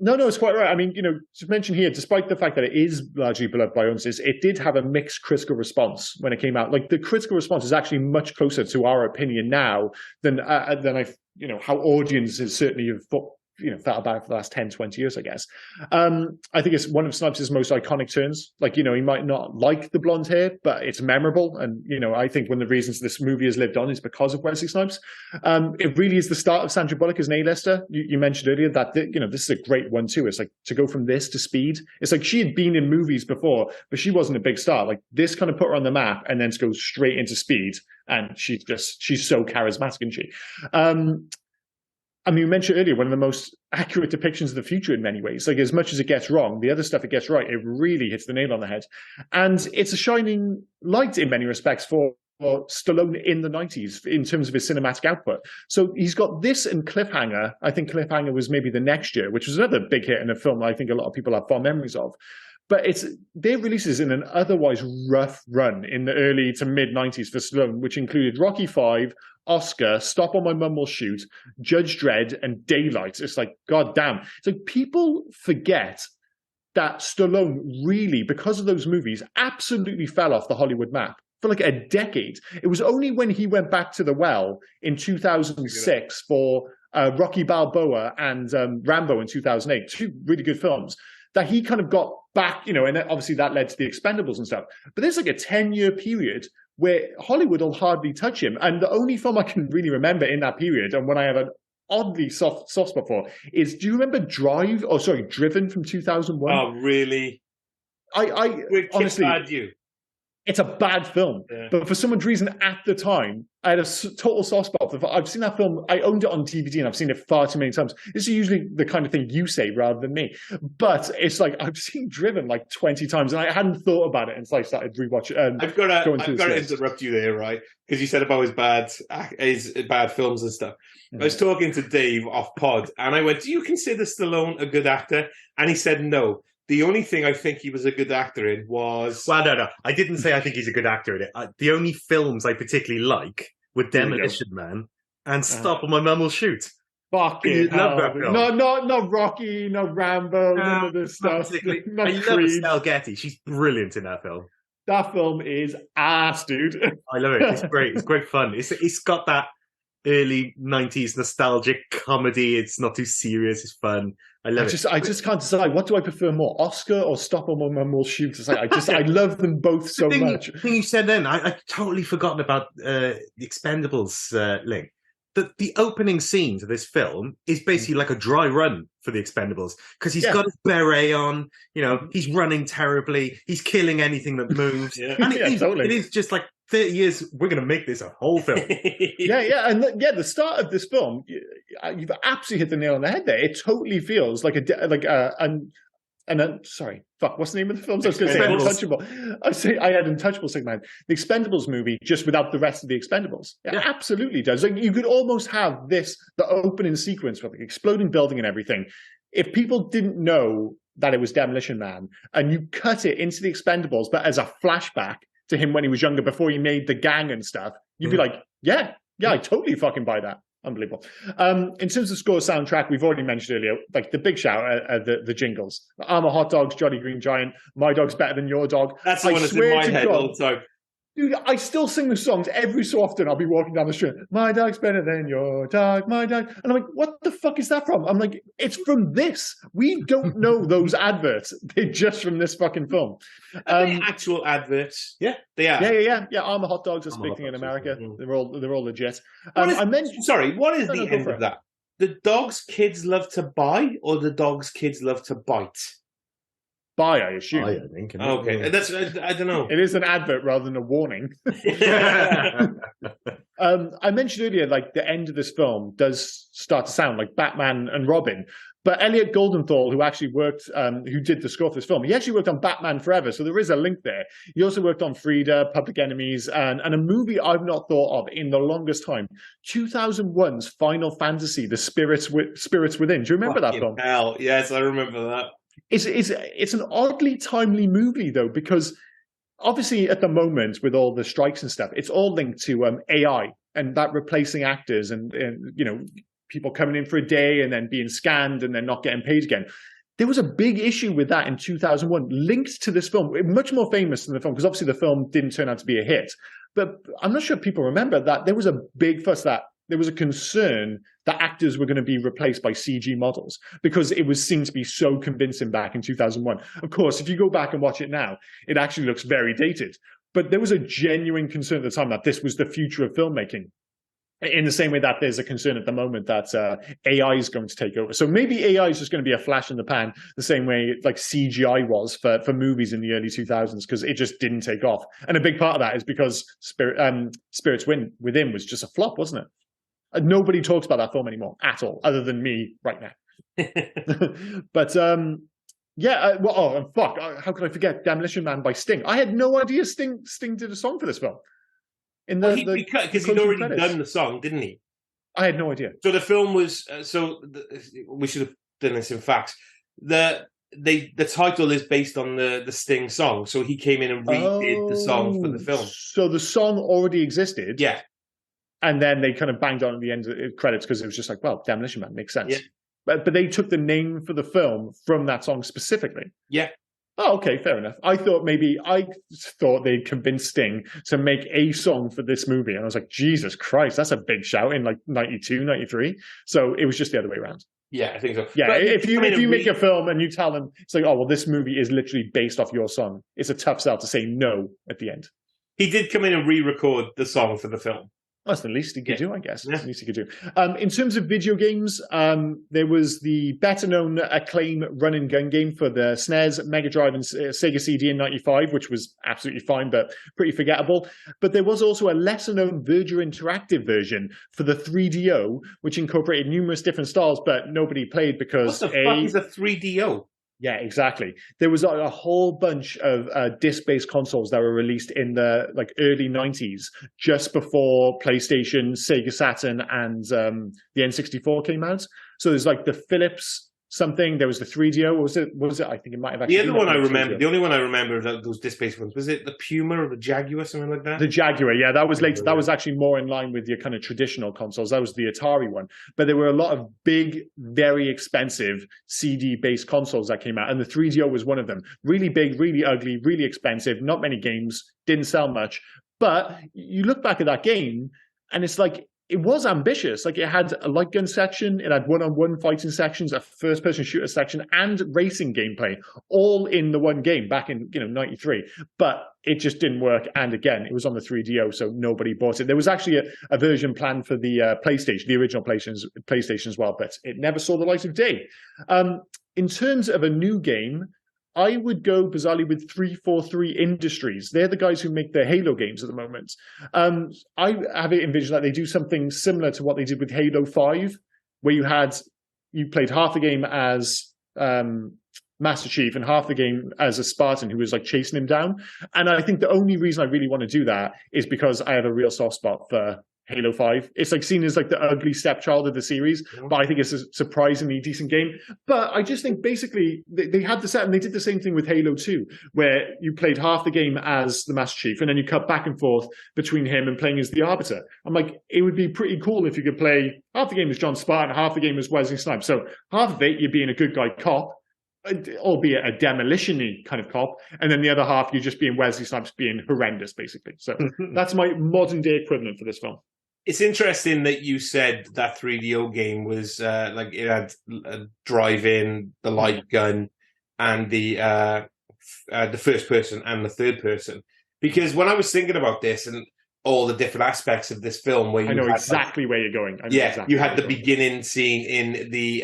No, it's quite right. I mean, to mention here, despite the fact that it is largely beloved by audiences, it did have a mixed critical response when it came out. Like, the critical response is actually much closer to our opinion now than how audiences certainly have felt about it for the last 10, 20 years, I guess. I think it's one of Snipes' most iconic turns. Like, he might not like the blonde hair, but it's memorable. And, I think one of the reasons this movie has lived on is because of Wesley Snipes. It really is the start of Sandra Bullock as an A-lister. You mentioned earlier that, this is a great one too. It's like, to go from this to Speed. It's like she had been in movies before, but she wasn't a big star. Like, this kind of put her on the map, and then to go straight into Speed. And she's so charismatic, isn't she? I mean, you mentioned earlier, one of the most accurate depictions of the future in many ways. Like, as much as it gets wrong, the other stuff it gets right, it really hits the nail on the head. And it's a shining light in many respects for Stallone in the 90s in terms of his cinematic output. So he's got this and Cliffhanger. I think Cliffhanger was maybe the next year, which was another big hit in a film I think a lot of people have fond memories of. But their releases in an otherwise rough run in the early to mid-90s for Stallone, which included Rocky V, Oscar, Stop or My Mum Will Shoot, Judge Dredd, and Daylight. It's like, God damn. It's like, people forget that Stallone really, because of those movies, absolutely fell off the Hollywood map for like a decade. It was only when he went back to the well in 2006 for Rocky Balboa and Rambo in 2008, two really good films, that he kind of got back, and obviously that led to the Expendables and stuff. But there's like a 10-year period where Hollywood will hardly touch him. And the only film I can really remember in that period, and when I have an oddly soft spot for, is, do you remember Driven from 2001? Oh, really? I honestly, it's a bad film. Yeah. But for some reason at the time, I had a total soft spot for. I've seen that film. I owned it on DVD and I've seen it far too many times. This is usually the kind of thing you say rather than me. But it's like, I've seen Driven like 20 times and I hadn't thought about it until I started rewatching it. I've got to interrupt you there, right? Because you said about his bad films and stuff. I was talking to Dave off pod and I went, do you consider Stallone a good actor? And he said no. The only thing I think he was a good actor in was... Well, no. I didn't say I think he's a good actor in it. The only films I particularly like were Demolition Man and Stop or My Mum Will Shoot. Fucking love that film. No Rocky, no Rambo, none of this stuff. I love Estelle Getty. She's brilliant in that film. That film is ass, dude. I love it. It's great. It's great fun. It's got that early 90s nostalgic comedy. It's not too serious. It's fun. I love it. I just can't decide. What do I prefer more, Oscar or Stop or My Mum Will Shoot? It's like, I love them both so much. The thing you said then, I totally forgotten about the Expendables link. The opening scene to this film is basically like a dry run for the Expendables because he's got his beret on, he's running terribly, he's killing anything that moves. And it is just like 30 years, we're going to make this a whole film. And the start of this film, you've absolutely hit the nail on the head there. It totally feels like sorry, what's the name of the film? I was going to say Untouchable. I had Untouchable sitting in my head. The Expendables movie, just without the rest of the Expendables. It absolutely does. Like, you could almost have the opening sequence with the exploding building and everything. If people didn't know that it was Demolition Man, and you cut it into the Expendables, but as a flashback to him when he was younger, before he made the gang and stuff, you'd be like, yeah, I totally fucking buy that. Unbelievable. In terms of score soundtrack, we've already mentioned earlier, like the big shout are the jingles. Armour Hot Dogs, Jolly Green Giant, My Dog's Better Than Your Dog. That's the one that's in my head all the time. Dude, I still sing the songs every so often. I'll be walking down the street. My dog's better than your dog, my dog. And I'm like, what the fuck is that from? I'm like, it's from this. We don't know those adverts. They're just from this fucking film. Are they actual adverts? Yeah. They are. Yeah. Armour Hot Dogs are speaking in America. They're all legit. What is the end of that? The dogs kids love to buy or the dogs kids love to bite? buy, I assume. I think. Okay, and that's I don't know. It is an advert rather than a warning. I mentioned earlier, like the end of this film does start to sound like Batman and Robin. But Elliot Goldenthal, who actually worked, who did the score for this film, he actually worked on Batman Forever, so there is a link there. He also worked on Frida, Public Enemies, and a movie I've not thought of in the longest time, 2001's Final Fantasy, The Spirits Within. Do you remember that film? Hell, yes, I remember that. It's an oddly timely movie, though, because obviously at the moment with all the strikes and stuff, it's all linked to AI and that replacing actors and you know, people coming in for a day and then being scanned and then not getting paid again. There was a big issue with that in 2001, linked to this film, much more famous than the film, because obviously the film didn't turn out to be a hit. But I'm not sure if people remember that there was a big fuss, that there was a concern that actors were going to be replaced by CG models because it was seen to be so convincing back in 2001. Of course, if you go back and watch it now, it actually looks very dated. But there was a genuine concern at the time that this was the future of filmmaking. In the same way that there's a concern at the moment that AI is going to take over. So maybe AI is just going to be a flash in the pan, the same way like CGI was for movies in the early 2000s, because it just didn't take off. And a big part of that is because Spirits Within was just a flop, wasn't it? Nobody talks about that film anymore at all, other than me right now. But how could I forget Demolition Man by Sting? I had no idea Sting did a song for this film. Because he'd already done the song, didn't he? I had no idea. So the film was we should have done this in facts. The title is based on the Sting song, so he came in and redid the song for the film. So the song already existed, yeah, and then they kind of banged on at the end of the credits because it was just like, well, Demolition Man makes sense. Yeah. But they took the name for the film from that song specifically. Yeah. Oh, okay, fair enough. I thought they'd convinced Sting to make a song for this movie. And I was like, Jesus Christ, that's a big shout in like 92, 93. So it was just the other way around. Yeah, I think so. Yeah, but if you make a film and you tell them, it's like, oh, well, this movie is literally based off your song, it's a tough sell to say no at the end. He did come in and re-record the song for the film. That's the least he could do, I guess. Yeah. The least he could do. In terms of video games, there was the better-known Acclaim run-and-gun game for the SNES, Mega Drive, and Sega CD in '95, which was absolutely fine, but pretty forgettable. But there was also a lesser-known Verger Interactive version for the 3DO, which incorporated numerous different styles, but nobody played because... What the fuck is a 3DO? Yeah, exactly. There was a whole bunch of disc-based consoles that were released in the early 90s, just before PlayStation, Sega Saturn, and the N64 came out. So there's like the Philips something. There was the 3DO. What was it? I think it might have actually. The only one I remember of those disc-based ones, was it the Puma or the Jaguar, something like that? The Jaguar, yeah, that was later. That was actually more in line with your kind of traditional consoles. That was the Atari one. But there were a lot of big, very expensive CD-based consoles that came out, and the 3DO was one of them. Really big, really ugly, really expensive. Not many games. Didn't sell much. But you look back at that game, and it's like, it was ambitious. Like, it had a light gun section, it had one-on-one fighting sections, a first-person shooter section, and racing gameplay, all in the one game back in 93. But it just didn't work. And again, it was on the 3DO, so nobody bought it. There was actually a version planned for the PlayStation, the original PlayStation as well, but it never saw the light of day. In terms of a new game, I would go bizarrely with 343 Industries. They're the guys who make the Halo games at the moment. I have it envisioned that they do something similar to what they did with Halo 5, where you played half the game as Master Chief and half the game as a Spartan who was like chasing him down. And I think the only reason I really want to do that is because I have a real soft spot for Halo 5. It's like seen as like the ugly stepchild of the series, but I think it's a surprisingly decent game. But I just think basically they had the set, and they did the same thing with Halo 2, where you played half the game as the Master Chief, and then you cut back and forth between him and playing as the Arbiter. I'm like, it would be pretty cool if you could play half the game as John Spartan, half the game as Wesley Snipes. So half of it, you're being a good guy cop, albeit a demolition-y kind of cop, and then the other half, you're just being Wesley Snipes being horrendous, basically. So that's my modern-day equivalent for this film. It's interesting that you said that 3DO game was like it had a drive-in, the light gun, and the first person and the third person. Because when I was thinking about this and all the different aspects of this film, where you I know exactly where you're going. You had the beginning scene in the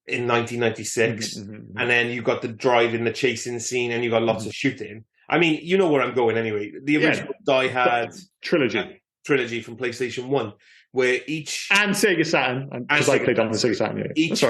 in 1996, and then you got the driving, the chasing scene, and you got lots of shooting. I mean, you know where I'm going anyway. The original Die Hard trilogy from PlayStation 1, where each... And Sega Saturn, because I played on the Sega Saturn, yeah. Each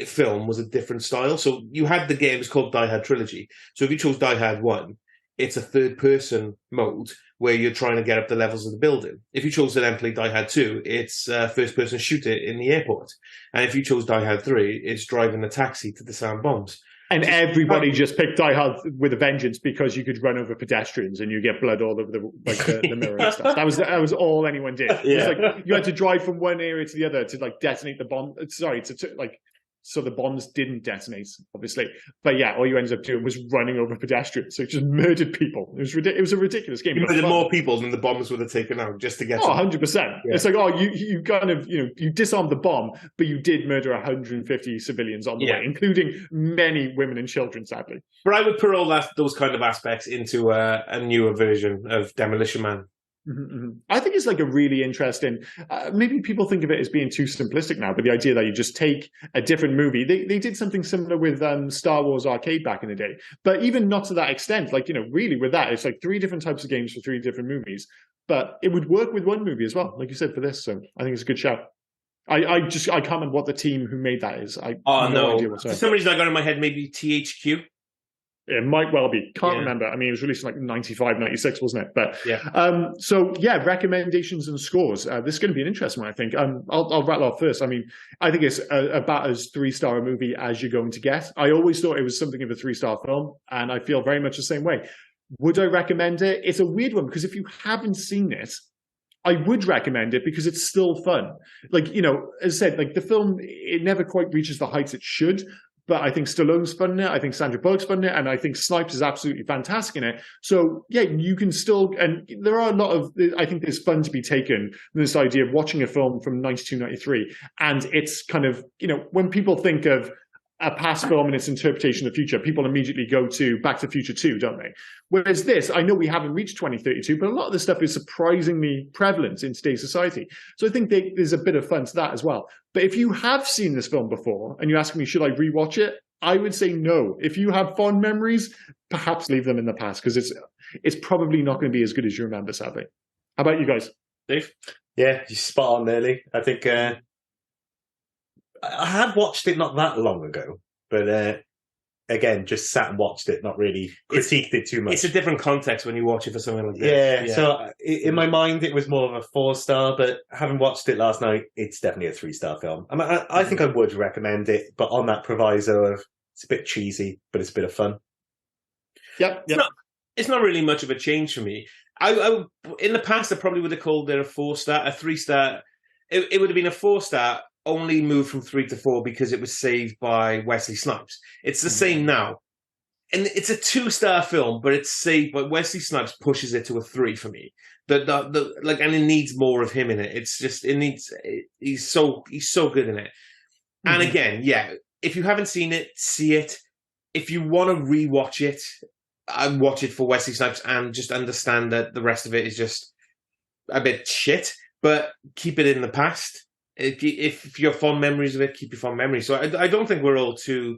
film was a different style. So you had the games called Die Hard Trilogy. So if you chose Die Hard 1, it's a third-person mode where you're trying to get up the levels of the building. If you chose to then play Die Hard 2, it's first-person shooter in the airport. And if you chose Die Hard 3, it's driving the taxi to disarm bombs. And everybody just picked Die Hard with a vengeance because you could run over pedestrians and you get blood all over the mirror and stuff. That was all anyone did. Yeah. It was like you had to drive from one area to the other to like detonate the bomb. Sorry, so the bombs didn't detonate, obviously. But yeah, all you ended up doing was running over pedestrians. So it just murdered people. It was a ridiculous game. You murdered more people than the bombs would have taken out just to get. 100%. Yeah. It's like, you kind of, you disarmed the bomb, but you did murder 150 civilians on the way, including many women and children, sadly. But I would put all those kind of aspects into a newer version of Demolition Man. I think it's like a really interesting, maybe people think of it as being too simplistic now, but the idea that you just take a different movie, they did something similar with Star Wars Arcade back in the day, but even not to that extent, like, really with that, it's like 3 different types of games for 3 different movies, but it would work with one movie as well, like you said, for this, so I think it's a good shout. I can't remember what the team who made that is. I have no idea whatsoever. For some reason I got in my head maybe THQ. It might well be. Can't remember. I mean, it was released in like 95, 96, wasn't it? But recommendations and scores. This is going to be an interesting one, I think. I'll rattle off first. I mean, I think it's about as 3-star a movie as you're going to get. I always thought it was something of a 3-star film, and I feel very much the same way. Would I recommend it? It's a weird one, because if you haven't seen it, I would recommend it because it's still fun. Like, as I said, like the film, it never quite reaches the heights it should. But I think Stallone's fun in it. I think Sandra Bullock's fun in it. And I think Snipes is absolutely fantastic in it. So, yeah, you can still... And there are a lot of... I think there's fun to be taken from this idea of watching a film from 92, 93. And it's kind of... when people think of a past film and its interpretation of the future, people immediately go to Back to the Future 2, don't they? Whereas this, I know we haven't reached 2032, but a lot of this stuff is surprisingly prevalent in today's society. So I think there's a bit of fun to that as well. But if you have seen this film before and you're asking me, should I rewatch it? I would say no. If you have fond memories, perhaps leave them in the past, because it's probably not going to be as good as you remember, sadly. How about you guys? Dave? Yeah, you're spot on, nearly. I think... I had watched it not that long ago, but again, just sat and watched it, not really critiqued it too much. It's a different context when you watch it for something like this. Yeah, so in my mind, it was more of a 4-star, but having watched it last night, it's definitely a 3-star film. I think I would recommend it, but on that proviso of it's a bit cheesy, but it's a bit of fun. Yep. It's not really much of a change for me. I in the past, I probably would have called it a 4-star, a 3-star. It would have been a 4-star. Only moved from 3 to 4 because it was saved by Wesley Snipes. It's the same now. And it's a 2-star film, but it's saved by Wesley Snipes pushes it to a 3 for me. And it needs more of him in it. It's just, he's so good in it. And again, if you haven't seen it, see it. If you want to rewatch it, watch it for Wesley Snipes and just understand that the rest of it is just a bit shit, but keep it in the past. If you're fond memories of it, keep your fond memories. So I don't think we're all too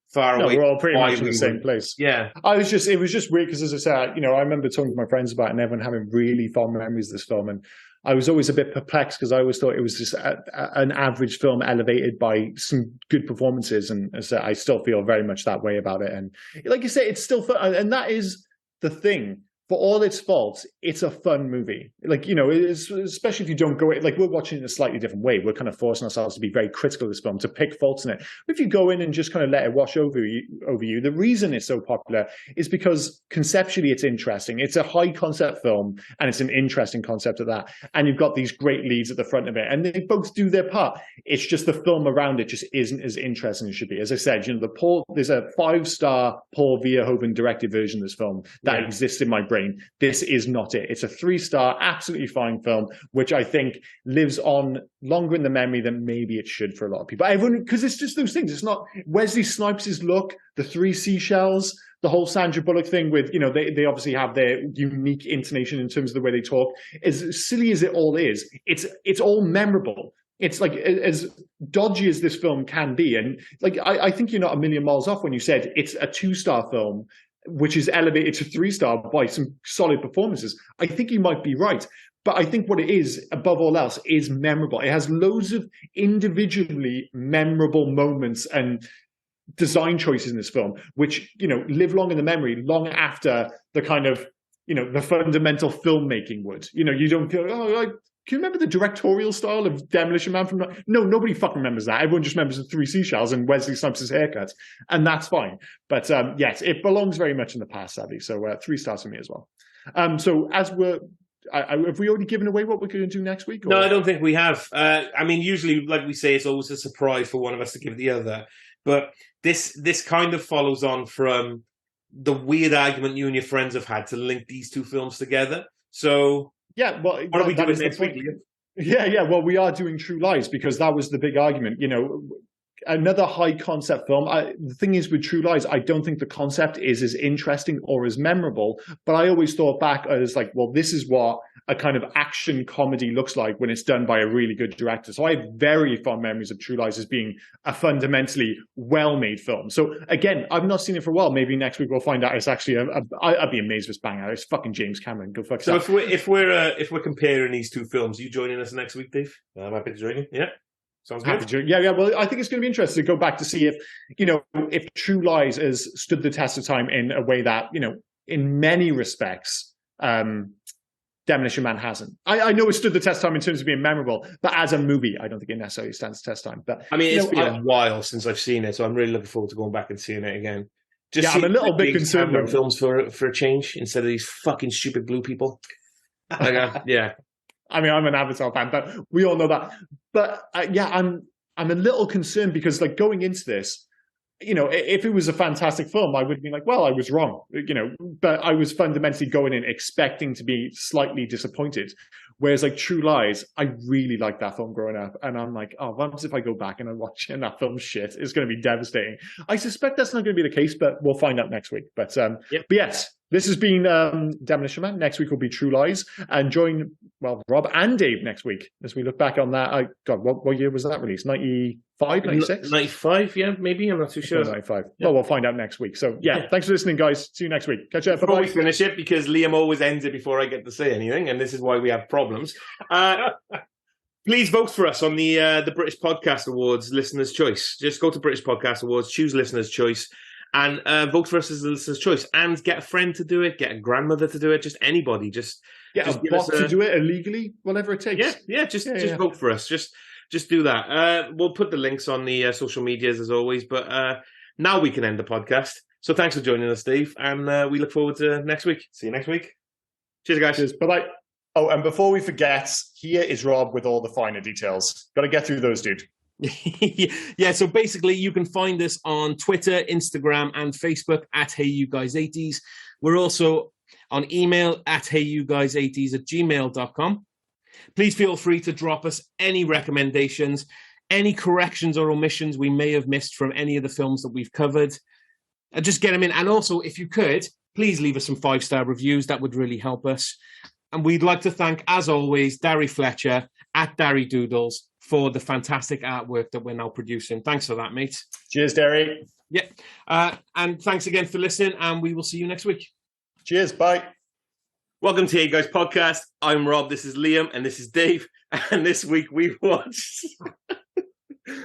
far away. We're all pretty much in the same place. Yeah. It was just weird because, as I said, I remember talking to my friends about it and everyone having really fond memories of this film. And I was always a bit perplexed because I always thought it was just an average film elevated by some good performances. And as I said, I still feel very much that way about it. And like you say, it's still fun. And that is the thing. For all its faults, it's a fun movie. Especially if you don't go... Like, we're watching it in a slightly different way. We're kind of forcing ourselves to be very critical of this film, to pick faults in it. But if you go in and just kind of let it wash over you, the reason it's so popular is because conceptually it's interesting. It's a high-concept film, and it's an interesting concept at that. And you've got these great leads at the front of it, and they both do their part. It's just the film around it just isn't as interesting as it should be. As I said, there's a 5-star Paul Verhoeven directed version of this film that exists in my brain. This is not it. It's a 3-star, absolutely fine film, which I think lives on longer in the memory than maybe it should for a lot of people. Because it's just those things. It's not Wesley Snipes' look, the 3 seashells, the whole Sandra Bullock thing with, they obviously have their unique intonation in terms of the way they talk. As silly as it all is, it's all memorable. it's like as dodgy as this film can be, and like I think you're not a million miles off when you said it's a 2-star film, which is elevated to 3-star by some solid performances. I think you might be right. But I think what it is, above all else, is memorable. It has loads of individually memorable moments and design choices in this film, which, live long in the memory, long after the kind of, the fundamental filmmaking would. You don't feel, can you remember the directorial style of Demolition Man? No, nobody fucking remembers that. Everyone just remembers the 3 seashells and Wesley Snipes' haircut, and that's fine. But yes, it belongs very much in the past, sadly. So 3 stars for me as well. So as have we already given away what we're going to do next week? Or? No, I don't think we have. Usually, like we say, it's always a surprise for one of us to give the other. But this kind of follows on from the weird argument you and your friends have had to link these 2 films together. So yeah, well, what are we doing next week? Yeah. Well, we are doing True Lies because that was the big argument. Another high concept film. The thing is with True Lies, I don't think the concept is as interesting or as memorable, but I always thought back as like, well, this is what a kind of action comedy looks like when it's done by a really good director. So I have very fond memories of True Lies as being a fundamentally well-made film. So again, I've not seen it for a while. Maybe next week we'll find out it's actually I'd be amazed if it's bang out. It's fucking James Cameron. Go fuck. So if we're comparing these 2 films, you joining us next week, Dave? I'm happy to join you. Yeah. Sounds good. Yeah. Well, I think it's going to be interesting to go back to see if True Lies has stood the test of time in a way that, in many respects, Demolition Man hasn't. I know it stood the test of time in terms of being memorable, but as a movie, I don't think it necessarily stands the test of time. But it's been a while since I've seen it, so I'm really looking forward to going back and seeing it again. I'm a little bit concerned about films for a change instead of these fucking stupid blue people. Yeah. I mean, I'm an Avatar fan, but we all know that. But I'm a little concerned because, like, going into this, if it was a fantastic film, I would have been like, well, I was wrong, but I was fundamentally going in expecting to be slightly disappointed. Whereas, like, True Lies, I really liked that film growing up. And I'm like, oh, what if I go back and I watch and that film shit? It's going to be devastating. I suspect that's not going to be the case, but we'll find out next week. But yes, this has been Demolition Man. Next week will be True Lies. And join, Rob and Dave next week as we look back on that. What year was that released? 95, 96? 95, yeah, maybe. I'm not too sure. 95. Yeah. Well, we'll find out next week. So, thanks for listening, guys. See you next week. Catch you. Before we finish it, because Liam always ends it before I get to say anything, and this is why we have problems. Please vote for us on the British Podcast Awards Listener's Choice. Just go to British Podcast Awards, choose Listener's Choice, and vote for us as the Listener's Choice. And get a friend to do it, get a grandmother to do it, just anybody. Just a bot to do it illegally, whatever it takes. Just vote for us. Just do that. We'll put the links on the social medias as always. But now we can end the podcast. So thanks for joining us, Dave. And we look forward to next week. See you next week. Cheers, guys. Cheers. Bye-bye. Oh, and before we forget, here is Rob with all the finer details. Got to get through those, dude. Yeah, so basically you can find us on Twitter, Instagram, and Facebook at HeyYouGuys80s. We're also on email at HeyYouGuys80s@gmail.com. Please feel free to drop us any recommendations, any corrections or omissions we may have missed from any of the films that we've covered. Just get them in. And also, if you could, please leave us some 5-star reviews. That would really help us. And we'd like to thank, as always, Darry Fletcher at Darry Doodles for the fantastic artwork that we're now producing. Thanks for that, mate. Cheers, Darry. Yeah. And thanks again for listening, and we will see you next week. Cheers. Bye. Welcome to Hey Guys Podcast. I'm Rob, this is Liam, and this is Dave. And this week we've watched...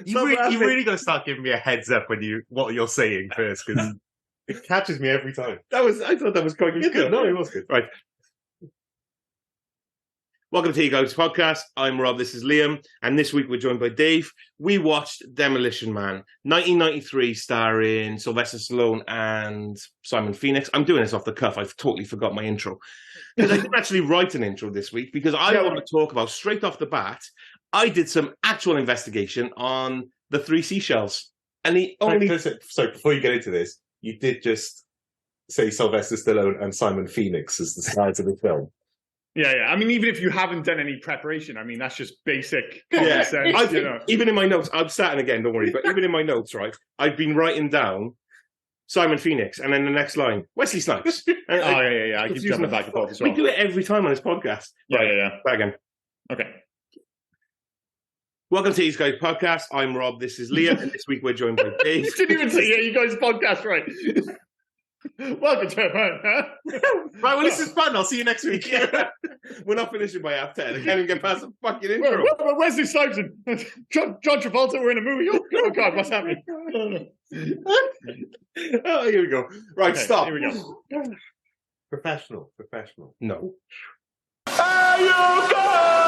You really got to start giving me a heads up when what you're saying first, because it catches me every time. I thought that was quite good. No, it was good. Right. Welcome to Hey Guys Podcast. I'm Rob, this is Liam, and this week we're joined by Dave. We watched Demolition Man, 1993, starring Sylvester Stallone and Simon Phoenix. I'm doing this off the cuff. I've totally forgot my intro. Because I didn't actually write an intro this week, because I want to talk about, straight off the bat, I did some actual investigation on the 3 seashells. And the only... So before you get into this, you did just say Sylvester Stallone and Simon Phoenix as the stars of the film. Yeah. I mean, even if you haven't done any preparation, I mean, that's just basic common sense. Even in my notes, I'm starting again, don't worry. But even in my notes, right, I've been writing down Simon Phoenix, and then the next line, Wesley Snipes. I keep jumping back and forth as well. We do it every time on this podcast. Yeah. Back again. Okay. Welcome to These Guys Podcast. I'm Rob. This is Liam, and this week we're joined by Dave. You didn't even say You Guys Podcast, right? Welcome to it, Right, well, this is fun. I'll see you next week. We're not finishing by half 10. I can't even get past the fucking intro. Wesley Snipes and John Travolta were in a movie. Oh God, what's happening? Oh, here we go. Right, Okay, stop. Here we go. Professional. No. Are you good?